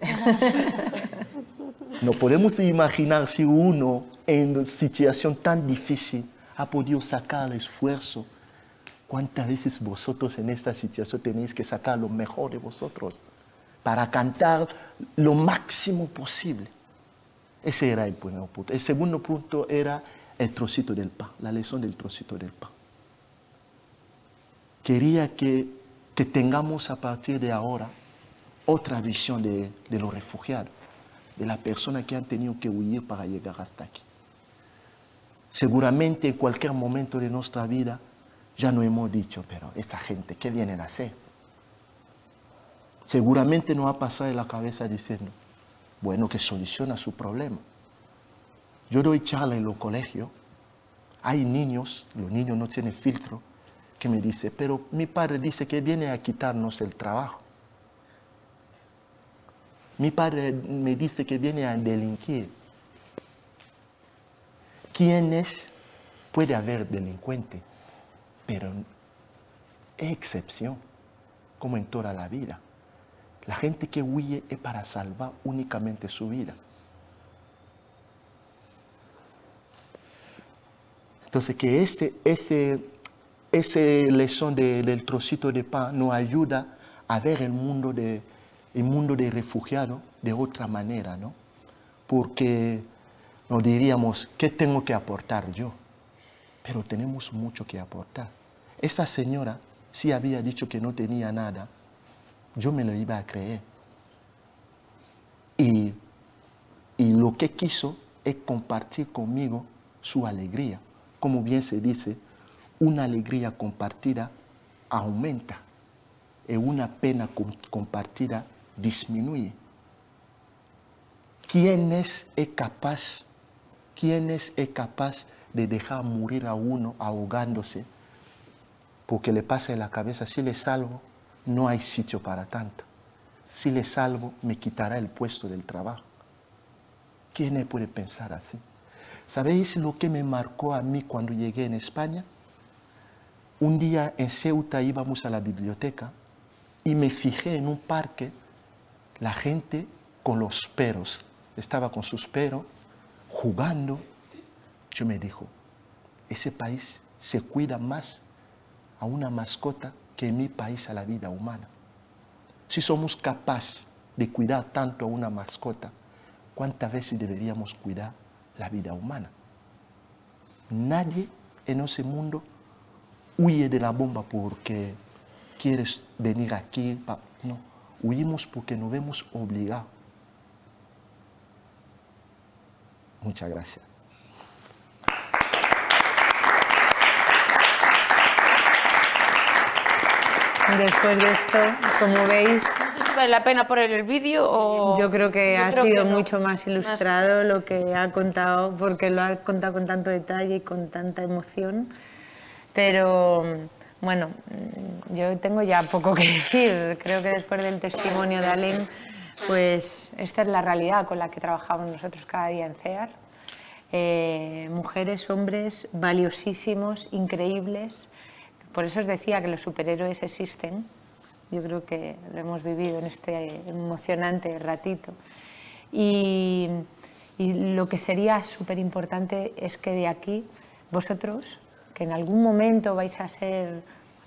No podemos imaginar si uno en una situación tan difícil ha podido sacar el esfuerzo. ¿Cuántas veces vosotros en esta situación tenéis que sacar lo mejor de vosotros para cantar lo máximo posible? Ese era el primer punto. El segundo punto era el trocito del pan, la lección del trocito del pan. Quería que tengamos a partir de ahora otra visión de los refugiados, de las personas que han tenido que huir para llegar hasta aquí. Seguramente en cualquier momento de nuestra vida ya no hemos dicho, pero esa gente, ¿qué vienen a hacer? Seguramente nos ha pasado en la cabeza diciendo, bueno, que soluciona su problema. Yo doy charla en los colegios, hay niños, los niños no tienen filtro, que me dicen, pero mi padre dice que viene a quitarnos el trabajo. Mi padre me dice que viene a delinquir. ¿Quiénes? Puede haber delincuentes, pero es excepción, como en toda la vida. La gente que huye es para salvar únicamente su vida. Entonces, que esa lección del trocito de pan nos ayuda a ver el mundo de refugiados de otra manera, ¿no? Porque nos diríamos, ¿qué tengo que aportar yo? Pero tenemos mucho que aportar. Esa señora sí había dicho que no tenía nada, yo me lo iba a creer. Y lo que quiso es compartir conmigo su alegría. Como bien se dice, una alegría compartida aumenta y una pena compartida disminuye. ¿Quién es capaz de dejar morir a uno ahogándose porque le pasa en la cabeza, si le salvo, no hay sitio para tanto? Si le salvo, me quitará el puesto del trabajo. ¿Quién puede pensar así? ¿Sabéis lo que me marcó a mí cuando llegué en España? Un día en Ceuta íbamos a la biblioteca y me fijé en un parque, la gente con los perros. Estaba con sus perros, jugando. Yo me dijo, ese país se cuida más a una mascota que en mi país a la vida humana. Si somos capaces de cuidar tanto a una mascota, ¿cuántas veces deberíamos cuidar la vida humana? Nadie en ese mundo huye de la bomba porque quieres venir aquí. No, huimos porque nos vemos obligados. Muchas gracias. Después de esto, como veis... No sé si vale la pena poner el vídeo o... Yo creo que ha sido mucho más ilustrado lo que ha contado, porque lo ha contado con tanto detalle y con tanta emoción. Pero, bueno, yo tengo ya poco que decir. Creo que después del testimonio de Alain, pues esta es la realidad con la que trabajamos nosotros cada día en CEAR. Mujeres, hombres valiosísimos, increíbles. Por eso os decía que los superhéroes existen. Yo creo que lo hemos vivido en este emocionante ratito. Y lo que sería súper importante es que de aquí, vosotros, que en algún momento vais a ser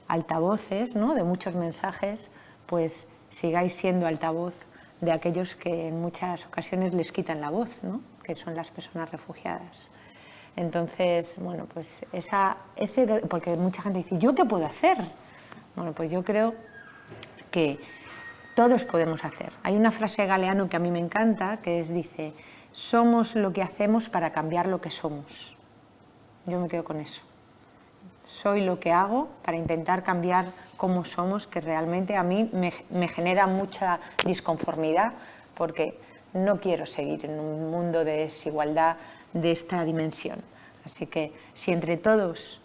altavoces, ¿no?, de muchos mensajes, pues sigáis siendo altavoz de aquellos que en muchas ocasiones les quitan la voz, ¿no?, que son las personas refugiadas. Entonces, bueno, pues porque mucha gente dice, ¿yo qué puedo hacer? Bueno, pues yo creo que todos podemos hacer. Hay una frase de Galeano que a mí me encanta, que dice, somos lo que hacemos para cambiar lo que somos. Yo me quedo con eso. Soy lo que hago para intentar cambiar cómo somos, que realmente a mí me genera mucha disconformidad, porque no quiero seguir en un mundo de desigualdad de esta dimensión. Así que si entre todos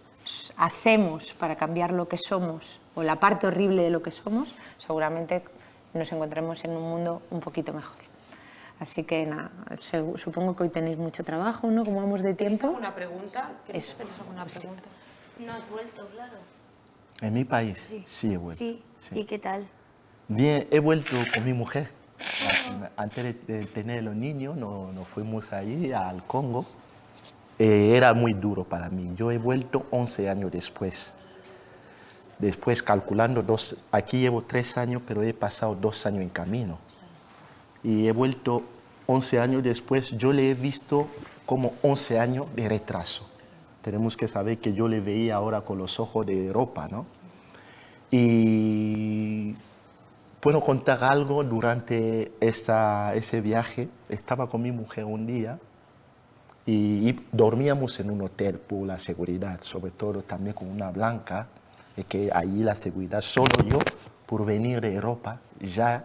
hacemos para cambiar lo que somos o la parte horrible de lo que somos, seguramente nos encontremos en un mundo un poquito mejor. Así que nada, supongo que hoy tenéis mucho trabajo, ¿no? ¿Cómo vamos de tiempo? ¿Tienes alguna pregunta? ¿Tienes alguna pregunta? No has vuelto, claro. ¿En mi país? Sí he vuelto. Sí. ¿Y qué tal? Bien, he vuelto con mi mujer. Antes de tener los niños, nos fuimos ahí al Congo. Era muy duro para mí. Yo he vuelto 11 años después. Después, calculando, aquí llevo 3 años, pero he pasado 2 años en camino. Y he vuelto 11 años después. Yo le he visto como 11 años de retraso. Tenemos que saber que yo le veía ahora con los ojos de Europa, ¿no? Y puedo contar algo durante ese viaje. Estaba con mi mujer un día y dormíamos en un hotel por la seguridad, sobre todo también con una blanca, que ahí la seguridad, solo yo, por venir de Europa, ya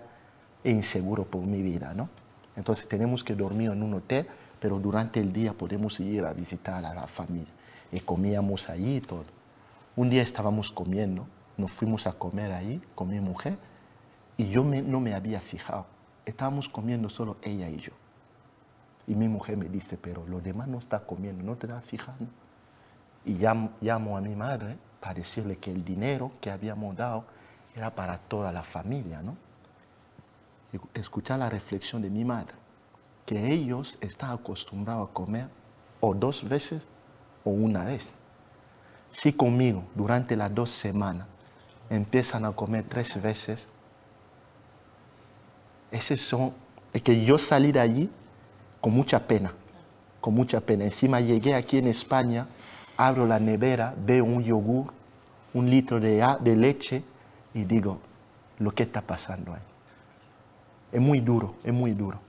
inseguro por mi vida, ¿no? Entonces tenemos que dormir en un hotel, pero durante el día podemos ir a visitar a la familia. Y comíamos allí y todo. Un día estábamos comiendo, nos fuimos a comer ahí con mi mujer, y yo no me había fijado. Estábamos comiendo solo ella y yo. Y mi mujer me dice, pero los demás no están comiendo, ¿no te estás fijando? Y llamo a mi madre para decirle que el dinero que habíamos dado era para toda la familia, ¿no? Y escuchar la reflexión de mi madre, que ellos están acostumbrados a comer o 2 veces o 1 vez. Si conmigo durante las 2 semanas empiezan a comer 3 veces, es que yo salí de allí con mucha pena, con mucha pena. Encima llegué aquí en España, abro la nevera, veo un yogur, 1 litro de leche y digo, lo que está pasando ahí. Es muy duro, es muy duro.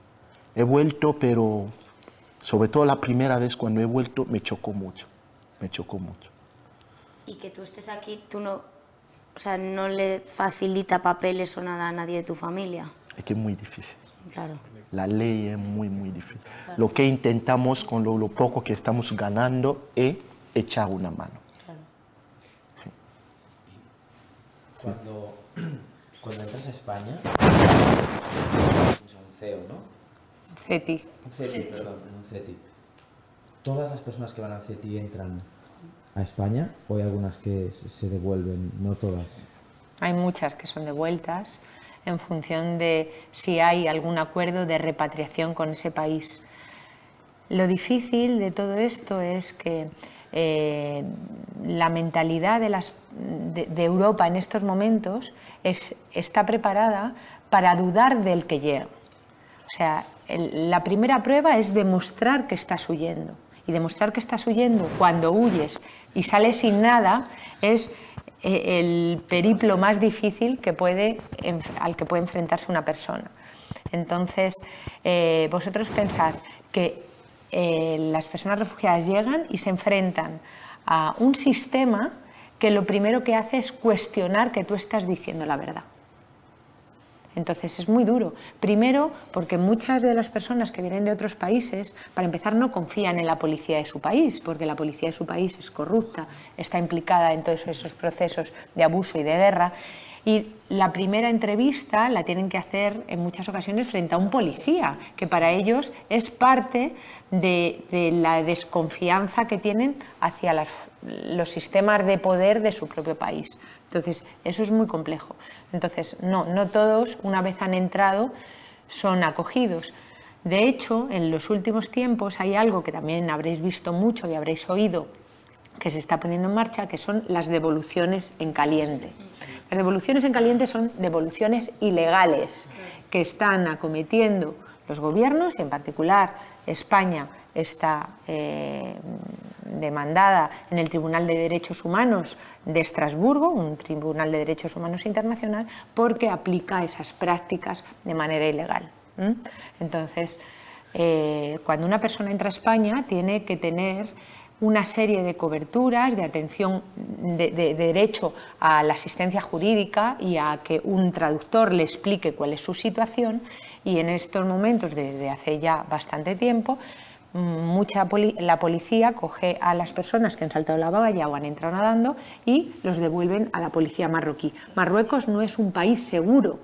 He vuelto, pero sobre todo la primera vez cuando he vuelto me chocó mucho, me chocó mucho. Y que tú estés aquí, tú no, o sea, no le facilita papeles o nada a nadie de tu familia. Es que es muy difícil. Claro. La ley es muy, muy difícil. Claro. Lo que intentamos con lo poco que estamos ganando es echar una mano. Claro. Sí. Cuando entras a España, un CEO, ¿no? CETI. Un CETI, perdón, un CETI. ¿Todas las personas que van al CETI entran a España o hay algunas que se devuelven? No todas. Hay muchas que son devueltas en función de si hay algún acuerdo de repatriación con ese país. Lo difícil de todo esto es que la mentalidad de Europa en estos momentos está preparada para dudar del que llega. O sea, la primera prueba es demostrar que estás huyendo. Y demostrar que estás huyendo cuando huyes y sales sin nada es el periplo más difícil al que puede enfrentarse una persona. Entonces, vosotros pensad que las personas refugiadas llegan y se enfrentan a un sistema que lo primero que hace es cuestionar que tú estás diciendo la verdad. Entonces es muy duro. Primero, porque muchas de las personas que vienen de otros países, para empezar, no confían en la policía de su país, porque la policía de su país es corrupta, está implicada en todos esos procesos de abuso y de guerra. Y la primera entrevista la tienen que hacer en muchas ocasiones frente a un policía, que para ellos es parte de la desconfianza que tienen hacia los sistemas de poder de su propio país. Entonces, eso es muy complejo. Entonces, no todos, una vez han entrado, son acogidos. De hecho, en los últimos tiempos hay algo que también habréis visto mucho y habréis oído, que se está poniendo en marcha, que son las devoluciones en caliente. Las devoluciones en caliente son devoluciones ilegales que están acometiendo los gobiernos, y en particular España está demandada en el Tribunal de Derechos Humanos de Estrasburgo, un Tribunal de Derechos Humanos internacional, porque aplica esas prácticas de manera ilegal. Entonces, cuando una persona entra a España, tiene que tener una serie de coberturas, de atención, de derecho a la asistencia jurídica y a que un traductor le explique cuál es su situación, y en estos momentos, desde hace ya bastante tiempo, la policía coge a las personas que han saltado la valla o han entrado nadando y los devuelven a la policía marroquí. Marruecos no es un país seguro.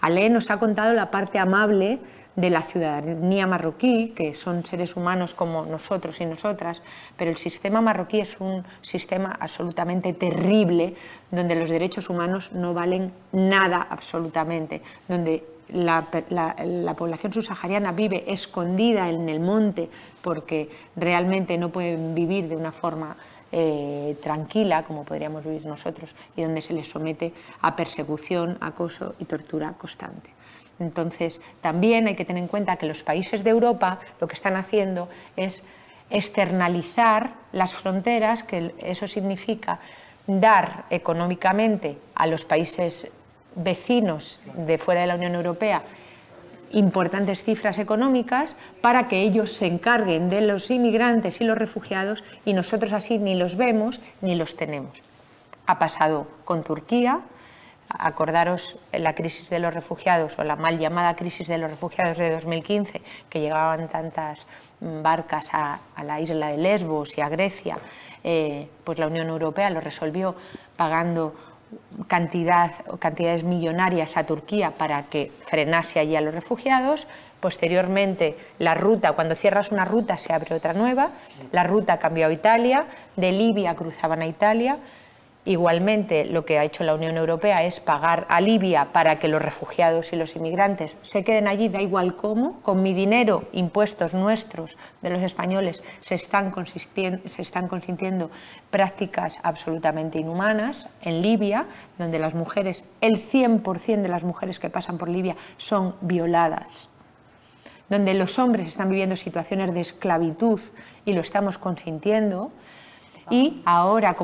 Ale nos ha contado la parte amable de la ciudadanía marroquí, que son seres humanos como nosotros y nosotras, pero el sistema marroquí es un sistema absolutamente terrible, donde los derechos humanos no valen nada absolutamente, donde la población subsahariana vive escondida en el monte porque realmente no pueden vivir de una forma tranquila como podríamos vivir nosotros, y donde se les somete a persecución, acoso y tortura constante. Entonces, también hay que tener en cuenta que los países de Europa lo que están haciendo es externalizar las fronteras, que eso significa dar económicamente a los países vecinos de fuera de la Unión Europea importantes cifras económicas para que ellos se encarguen de los inmigrantes y los refugiados, y nosotros así ni los vemos ni los tenemos. Ha pasado con Turquía. Acordaros la crisis de los refugiados, o la mal llamada crisis de los refugiados de 2015, que llegaban tantas barcas a la isla de Lesbos y a Grecia. Pues la Unión Europea lo resolvió pagando cantidades millonarias a Turquía para que frenase allí a los refugiados. Posteriormente, la ruta, cuando cierras una ruta se abre otra nueva, la ruta cambió a Italia, de Libia cruzaban a Italia. Igualmente, lo que ha hecho la Unión Europea es pagar a Libia para que los refugiados y los inmigrantes se queden allí, da igual cómo, con mi dinero, impuestos nuestros, de los españoles, se están consintiendo prácticas absolutamente inhumanas en Libia, donde las mujeres, el 100% de las mujeres que pasan por Libia son violadas, donde los hombres están viviendo situaciones de esclavitud y lo estamos consintiendo, y ahora,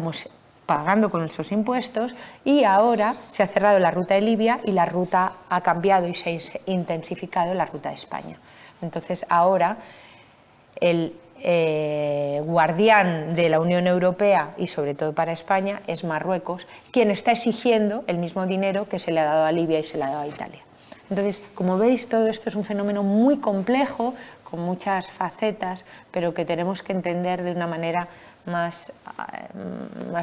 pagando con nuestros impuestos, y ahora se ha cerrado la ruta de Libia y la ruta ha cambiado y se ha intensificado la ruta de España. Entonces ahora el guardián de la Unión Europea, y sobre todo para España, es Marruecos, quien está exigiendo el mismo dinero que se le ha dado a Libia y se le ha dado a Italia. Entonces, como veis, todo esto es un fenómeno muy complejo, con muchas facetas, pero que tenemos que entender de una manera más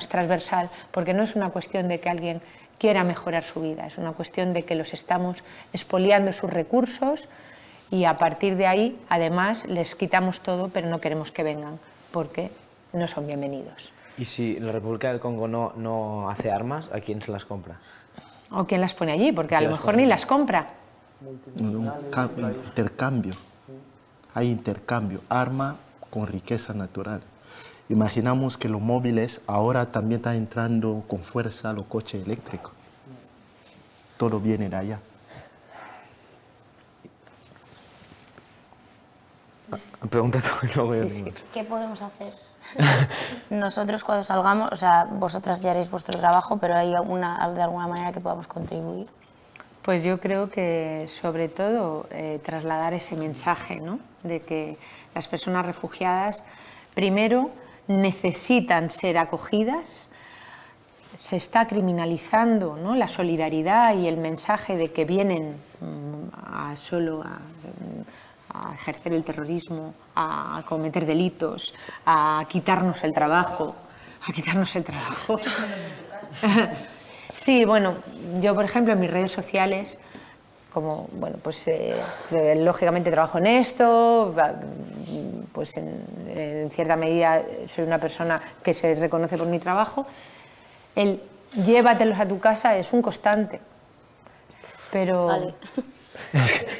transversal, porque no es una cuestión de que alguien quiera mejorar su vida, es una cuestión de que los estamos expoliando sus recursos, y a partir de ahí, además, les quitamos todo, pero no queremos que vengan, porque no son bienvenidos. ¿Y si la República del Congo no hace armas, a quién se las compra? ¿O quién las pone allí? Porque a lo mejor ni las compra. Intercambio. Hay intercambio, arma con riqueza natural. Imaginamos que los móviles ahora también están entrando con fuerza a los coches eléctricos. Todo viene de allá. Pregunta tú y luego yo. Sí. ¿Qué podemos hacer? Nosotros cuando salgamos, o sea, vosotras ya haréis vuestro trabajo, pero hay de alguna manera que podamos contribuir. Pues yo creo que sobre todo trasladar ese mensaje, ¿no? De que las personas refugiadas primero necesitan ser acogidas. Se está criminalizando, ¿no?, la solidaridad y el mensaje de que vienen solo a ejercer el terrorismo, a cometer delitos, a quitarnos el trabajo. Sí, bueno, yo por ejemplo en mis redes sociales, como, bueno, pues lógicamente trabajo en esto, pues en cierta medida soy una persona que se reconoce por mi trabajo. El llévatelos a tu casa es un constante, pero... Vale.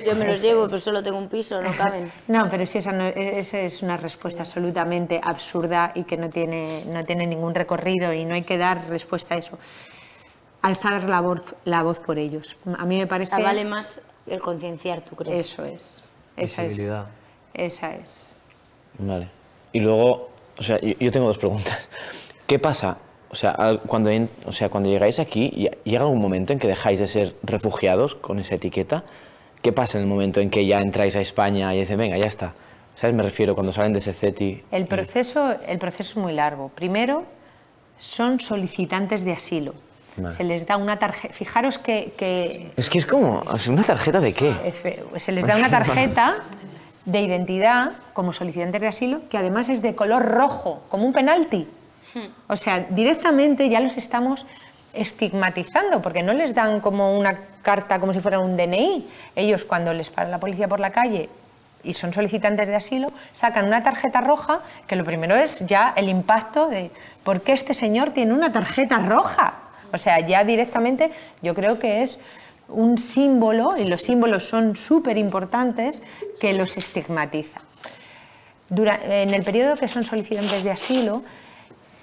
Yo me los llevo, pero solo tengo un piso, no caben. No, pero sí, esa es una respuesta absolutamente absurda y que no tiene ningún recorrido y no hay que dar respuesta a eso. Alzar la voz por ellos. A mí me parece... Vale más el concienciar, ¿tú crees? Eso es. Esa es. Vale. Y luego, o sea, yo tengo dos preguntas. ¿Qué pasa? O sea, cuando llegáis aquí, ¿llega algún momento en que dejáis de ser refugiados con esa etiqueta? ¿Qué pasa en el momento en que ya entráis a España y dicen, venga, ya está? ¿Sabes? Me refiero cuando salen de ese CETI. El proceso es muy largo. Primero, son solicitantes de asilo. Vale. Se les da una tarjeta. Fijaros que... Es que es como... ¿Una tarjeta de qué? Se les da una tarjeta de identidad como solicitantes de asilo que además es de color rojo, como un penalti. O sea, directamente ya los estamos estigmatizando porque no les dan como una carta como si fuera un DNI. Ellos cuando les para la policía por la calle y son solicitantes de asilo, sacan una tarjeta roja, que lo primero es ya el impacto de ¿por qué este señor tiene una tarjeta roja? O sea, ya directamente yo creo que es un símbolo, y los símbolos son súper importantes, que los estigmatiza. En el periodo que son solicitantes de asilo,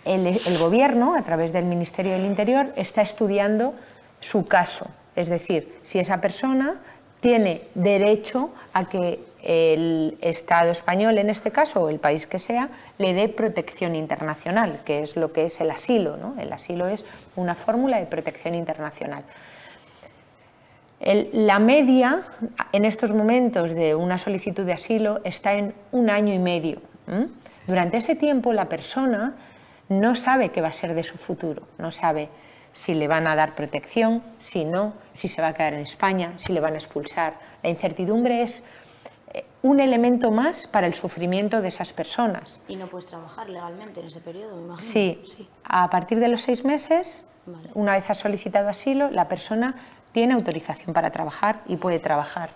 el Gobierno, a través del Ministerio del Interior, está estudiando su caso. Es decir, si esa persona tiene derecho a que el Estado español, en este caso, o el país que sea, le dé protección internacional, que es lo que es el asilo, ¿no? El asilo es una fórmula de protección internacional. La media, en estos momentos, de una solicitud de asilo está en 1 año y medio. Durante ese tiempo, la persona no sabe qué va a ser de su futuro, no sabe si le van a dar protección, si no, si se va a quedar en España, si le van a expulsar. La incertidumbre es un elemento más para el sufrimiento de esas personas. ¿Y no puedes trabajar legalmente en ese periodo, me imagino? Sí. A partir de los 6 meses, vale, una vez has solicitado asilo, la persona tiene autorización para trabajar y puede trabajar.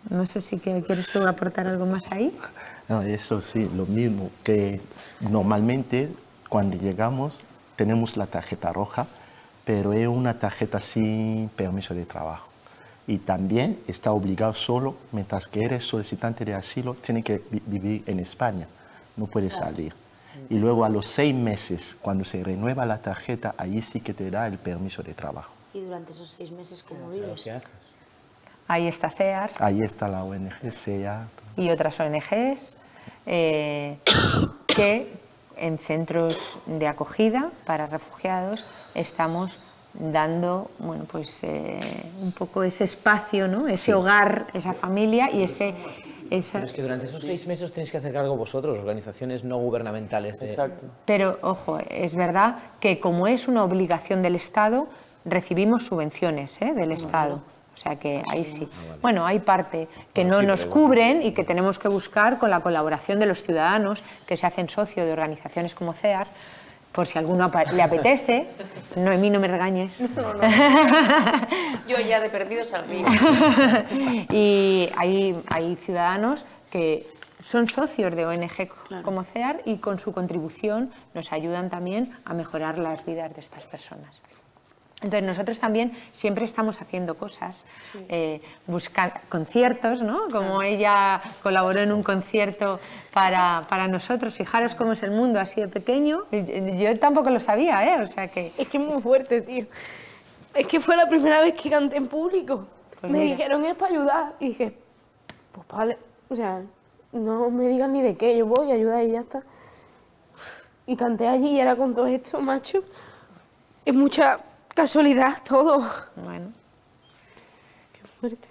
No sé si quieres tú aportar algo más ahí. No, eso sí, lo mismo, que normalmente cuando llegamos tenemos la tarjeta roja, pero es una tarjeta sin permiso de trabajo. Y también está obligado solo, mientras que eres solicitante de asilo, tienes que vivir en España, no puedes salir. Y luego a los 6 meses, cuando se renueva la tarjeta, ahí sí que te da el permiso de trabajo. ¿Y durante esos 6 meses cómo vives? ¿Qué haces? Ahí está CEAR. Ahí está la ONG CEAR. Y otras ONGs que en centros de acogida para refugiados estamos dando, bueno, pues un poco ese espacio, ¿no? Ese hogar, esa familia y Pero es que durante esos 6 meses tenéis que hacer cargo vosotros, organizaciones no gubernamentales. Exacto. Pero, ojo, es verdad que como es una obligación del Estado, recibimos subvenciones del Estado. O sea que ahí sí. Bueno, hay parte que no nos cubren y que tenemos que buscar con la colaboración de los ciudadanos que se hacen socio de organizaciones como CEAR, por si a alguno le apetece. Noemí, no me regañes. No. Yo ya de perdidos al río. Y hay ciudadanos que son socios de ONG como CEAR y con su contribución nos ayudan también a mejorar las vidas de estas personas. Entonces nosotros también siempre estamos haciendo cosas, buscando conciertos, ¿no? Como ella colaboró en un concierto para nosotros. Fijaros cómo es el mundo así de pequeño. Yo tampoco lo sabía, ¿eh? O sea que... Es que es muy fuerte, tío. Es que fue la primera vez que canté en público. Pues me mira. dijeron, es para ayudar. Y dije, pues vale. O sea, no me digan ni de qué, yo voy a ayudar y ya está. Y canté allí y era con todo esto, macho. Es mucha casualidad todo. Bueno, Qué fuerte.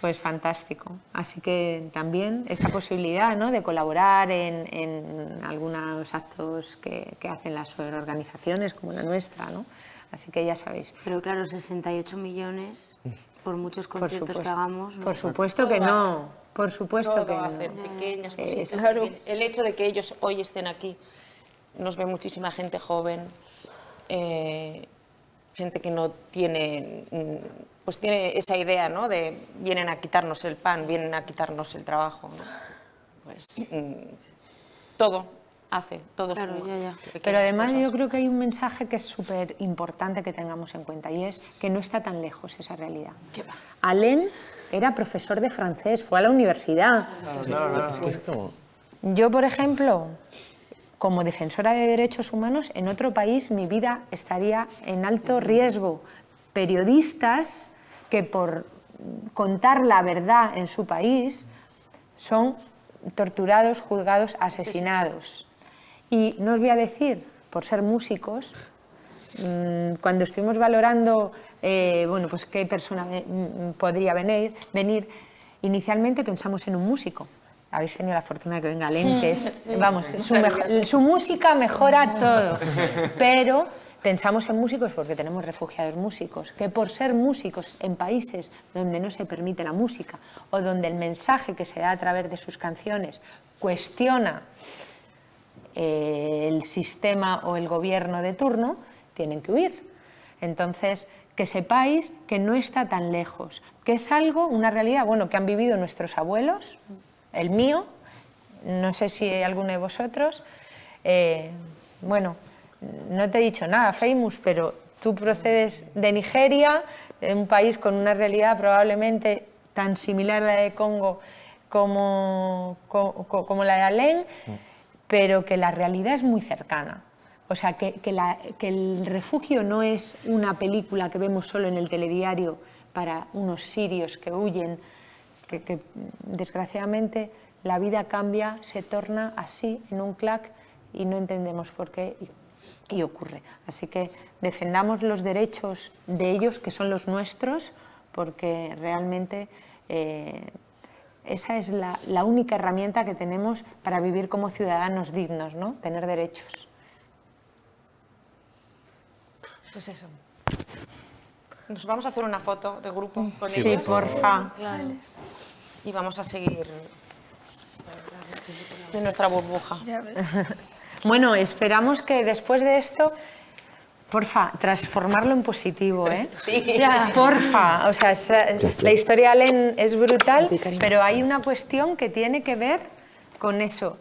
pues fantástico. Así que también esa posibilidad, ¿no?, de colaborar en algunos actos que hacen las organizaciones como la nuestra, ¿no? Así que ya sabéis. Pero claro, 68 millones por muchos conciertos que hagamos. ¿no? Por supuesto que no. Por supuesto que Todo no. hacer pequeñas cositas. Claro. El hecho de que ellos hoy estén aquí, nos ve muchísima gente joven, gente que no tiene, pues tiene esa idea, ¿no?, de vienen a quitarnos el pan, vienen a quitarnos el trabajo, ¿no? Pues todo hace, todo Claro, suma. ya. Pero además Pequeñas yo creo que hay un mensaje que es súper importante que tengamos en cuenta y es que no está tan lejos esa realidad. ¿Qué va? Alain era profesor de francés, fue a la universidad. Es que es como... Yo, por ejemplo, como defensora de derechos humanos, en otro país mi vida estaría en alto riesgo. Periodistas que por contar la verdad en su país son torturados, juzgados, asesinados. Y no os voy a decir, por ser músicos, cuando estuvimos valorando bueno, pues qué persona podría venir, inicialmente pensamos en un músico. Habéis tenido la fortuna de que venga Alain, que es, vamos, su música mejora todo. Pero pensamos en músicos porque tenemos refugiados músicos, que por ser músicos en países donde no se permite la música o donde el mensaje que se da a través de sus canciones cuestiona el sistema o el gobierno de turno, tienen que huir. Entonces, que sepáis que no está tan lejos, que es algo, una realidad, bueno, que han vivido nuestros abuelos, el mío, no sé si alguno de vosotros, bueno, no te he dicho nada, Famous, pero tú procedes de Nigeria, de un país con una realidad probablemente tan similar a la de Congo como la de Alain, pero que la realidad es muy cercana. O sea, que el refugio no es una película que vemos solo en el telediario para unos sirios que huyen, que desgraciadamente la vida cambia, se torna así, en un clac, y no entendemos por qué y ocurre. Así que defendamos los derechos de ellos, que son los nuestros, porque realmente esa es la única herramienta que tenemos para vivir como ciudadanos dignos, ¿no? Tener derechos. Pues eso. Nos vamos a hacer una foto de grupo con ellos. Sí, porfa. Y vamos a seguir de nuestra burbuja. Bueno, esperamos que después de esto, porfa, transformarlo en positivo, ¿eh? Sí. Ya. Porfa, o sea, la historia de Alain es brutal, pero hay una cuestión que tiene que ver con eso,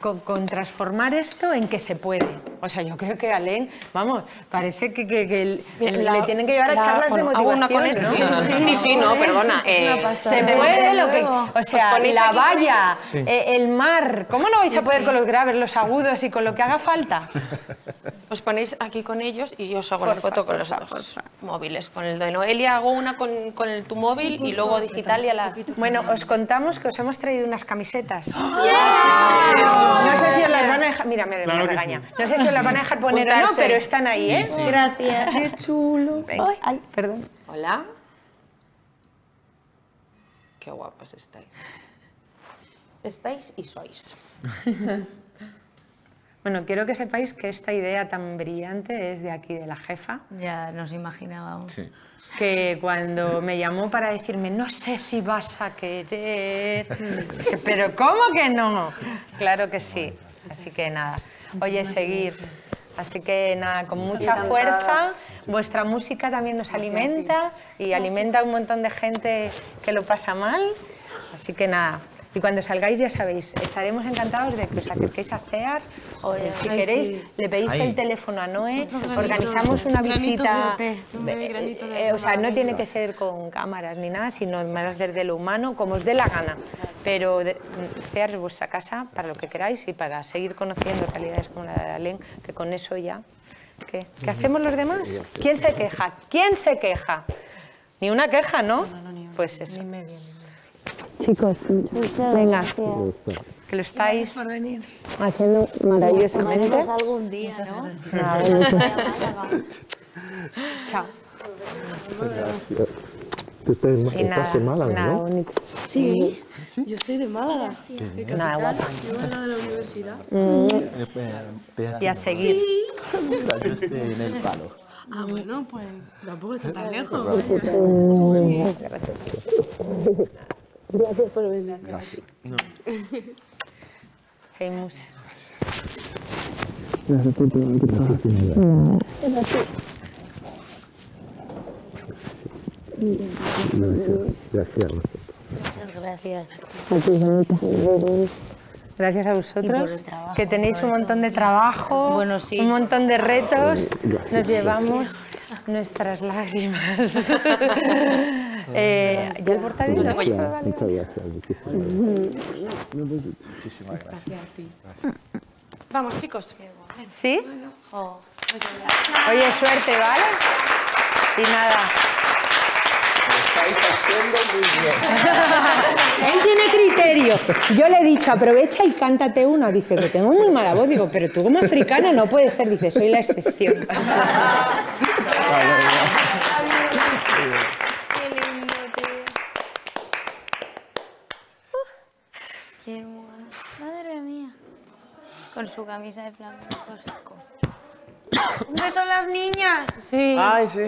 con transformar esto en que se puede. O sea, yo creo que Alain, vamos, parece que le tienen que llevar a charlas de motivación, ¿no? Sí, no, perdona. Se puede lo que... O sea, la valla, el mar... ¿Cómo no vais a poder con los graves, los agudos y con lo que haga falta? Os ponéis aquí con ellos y yo os hago la foto con los dos móviles. Con el de Noelia hago una con tu móvil y luego digital y a las... Bueno, os contamos que os hemos traído unas camisetas. No sé si os las van a dejar... Mira, me regaña. No sé si os las van a dejar poner o no, pero están ahí, ¿eh? Gracias. Qué chulo. Ay, perdón. Hola. Qué guapos estáis. Estáis y sois. Bueno, quiero que sepáis que esta idea tan brillante es de aquí, de la jefa, Ya nos imaginábamos. Sí. que cuando me llamó para decirme, no sé si vas a querer, dije, pero ¿cómo que no? Claro que sí. Así que nada, oye, seguir. Así que nada, con mucha fuerza, vuestra música también nos alimenta y alimenta a un montón de gente que lo pasa mal. Así que nada, Y cuando salgáis, ya sabéis, estaremos encantados de que os acerquéis a CEAR. Si queréis, le pedís el teléfono a Noé, organizamos una visita. O sea, no tiene que ser con cámaras ni nada, sino más desde lo humano, como os dé la gana. Pero CEAR es vuestra casa para lo que queráis y para seguir conociendo realidades como la de Alén, que con eso ya... ¿Qué hacemos los demás? ¿Quién se queja? ¿Quién se queja? Ni una queja, ¿no? Pues eso. Chicos, venga, que lo estáis haciendo maravillosamente. Algún día, ¿no? Chao. ¿Tú estás en Málaga, no? Bonito. Sí, yo soy de Málaga. Nada, guapa. Yo en la de la universidad. Y a seguir. Yo estoy en el palo. Ah, bueno, pues tampoco está tan lejos. Gracias por venir. Gracias. Heimus. Gracias por todo lo que estás haciendo. Gracias. Muchas gracias. Gracias a vosotros, que tenéis un montón de trabajo, Bueno, sí. un montón de retos, nos llevamos nuestras lágrimas. ¿Ya el portátil? Muchas gracias. Muchísimas gracias. Vamos, chicos. ¿Sí? Oye, suerte, ¿vale? Y nada. Estáis haciendo muy bien. Él tiene criterio. Yo le he dicho, aprovecha y cántate una. Dice que tengo muy mala voz. Digo, pero tú como africano no puedes ser. Dice, soy la excepción. Qué bueno. Madre mía. Con su camisa de flamencos. ¡Un beso a las niñas! Sí. Ay, sí.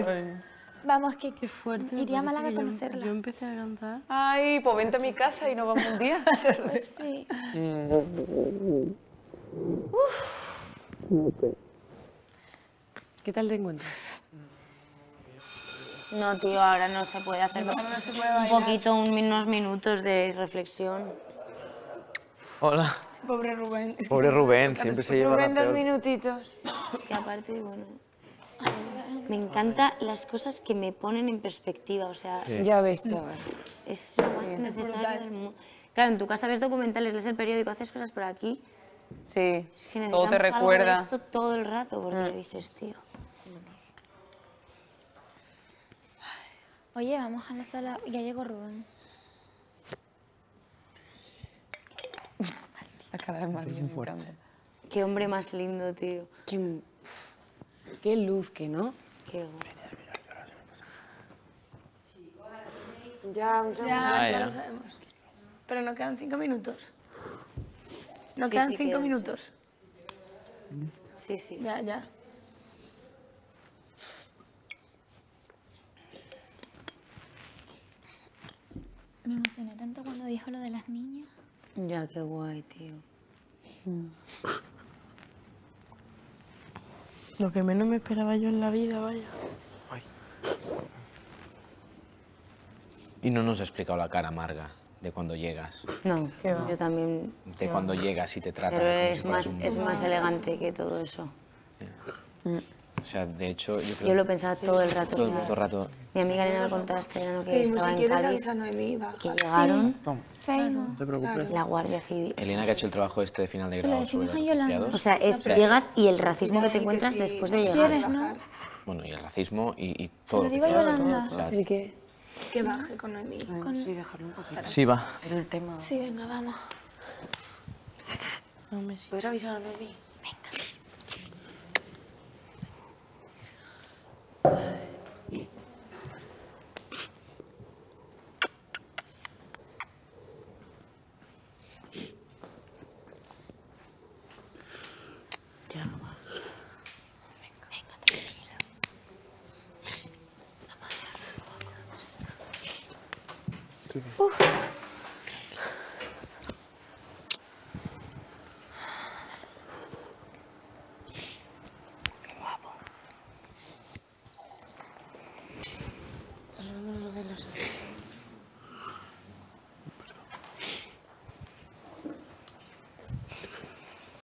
Vamos, que Qué fuerte. iría a Málaga a Yo conocerla. empecé a cantar. Ay, pues vente a mi casa y nos vamos un día. Sí. ¿Qué tal te encuentras? No, tío, ahora no se puede hacer un poquito, unos minutos de reflexión. Hola. Pobre Rubén. Pobre Rubén, siempre se lleva la Rubén, 2 peor. minutitos. Es que aparte, bueno, me encantan las cosas que me ponen en perspectiva, o sea, Ya ves, chaval. es lo más necesario del mundo. Claro, en tu casa ves documentales, lees el periódico, haces cosas, pero aquí Sí, es que todo necesitamos te algo de recuerda. esto todo el rato, porque dices, tío. Oye, vamos a la sala. Ya llegó Rubén. La cara de María me encanta. Qué hombre más lindo, tío. Qué luz que, ¿no? Qué hombre. Ya, Ya. lo sabemos. Pero nos quedan 5 minutos. Nos Sí, quedan sí 5 quedan, minutos. Sí, sí. Ya. Me emocioné tanto cuando dijo lo de las niñas. Ya, qué guay, tío. Lo que menos me esperaba yo en la vida, vaya. Y no nos ha explicado la cara amarga de cuando llegas. No, yo también. De cuando llegas y te tratan Pero como es si fueras más, un es más elegante que todo eso. O sea, de hecho, yo creo Yo lo pensaba todo el rato. todo, o sea, todo el rato. mi amiga Elena me contaba este verano que estaba en Cádiz, que llegaron Famous. la Guardia Civil. Elena, que ha hecho el trabajo este de final de Se lo grado sobre decimos a los Yolanda. refugiados. O sea, llegas y el racismo que te encuentras después de llegar. ¿Quieres, no? Bueno, y el racismo y todo. lo que digo a quieras, Yolanda. todo. O sea, ¿El qué? Que baje con Noemí. Sí, dejarlo un poquito. sí, va. Pero el tema... Sí, venga, vamos. ¿Puedes avisar a Noemí? Uf.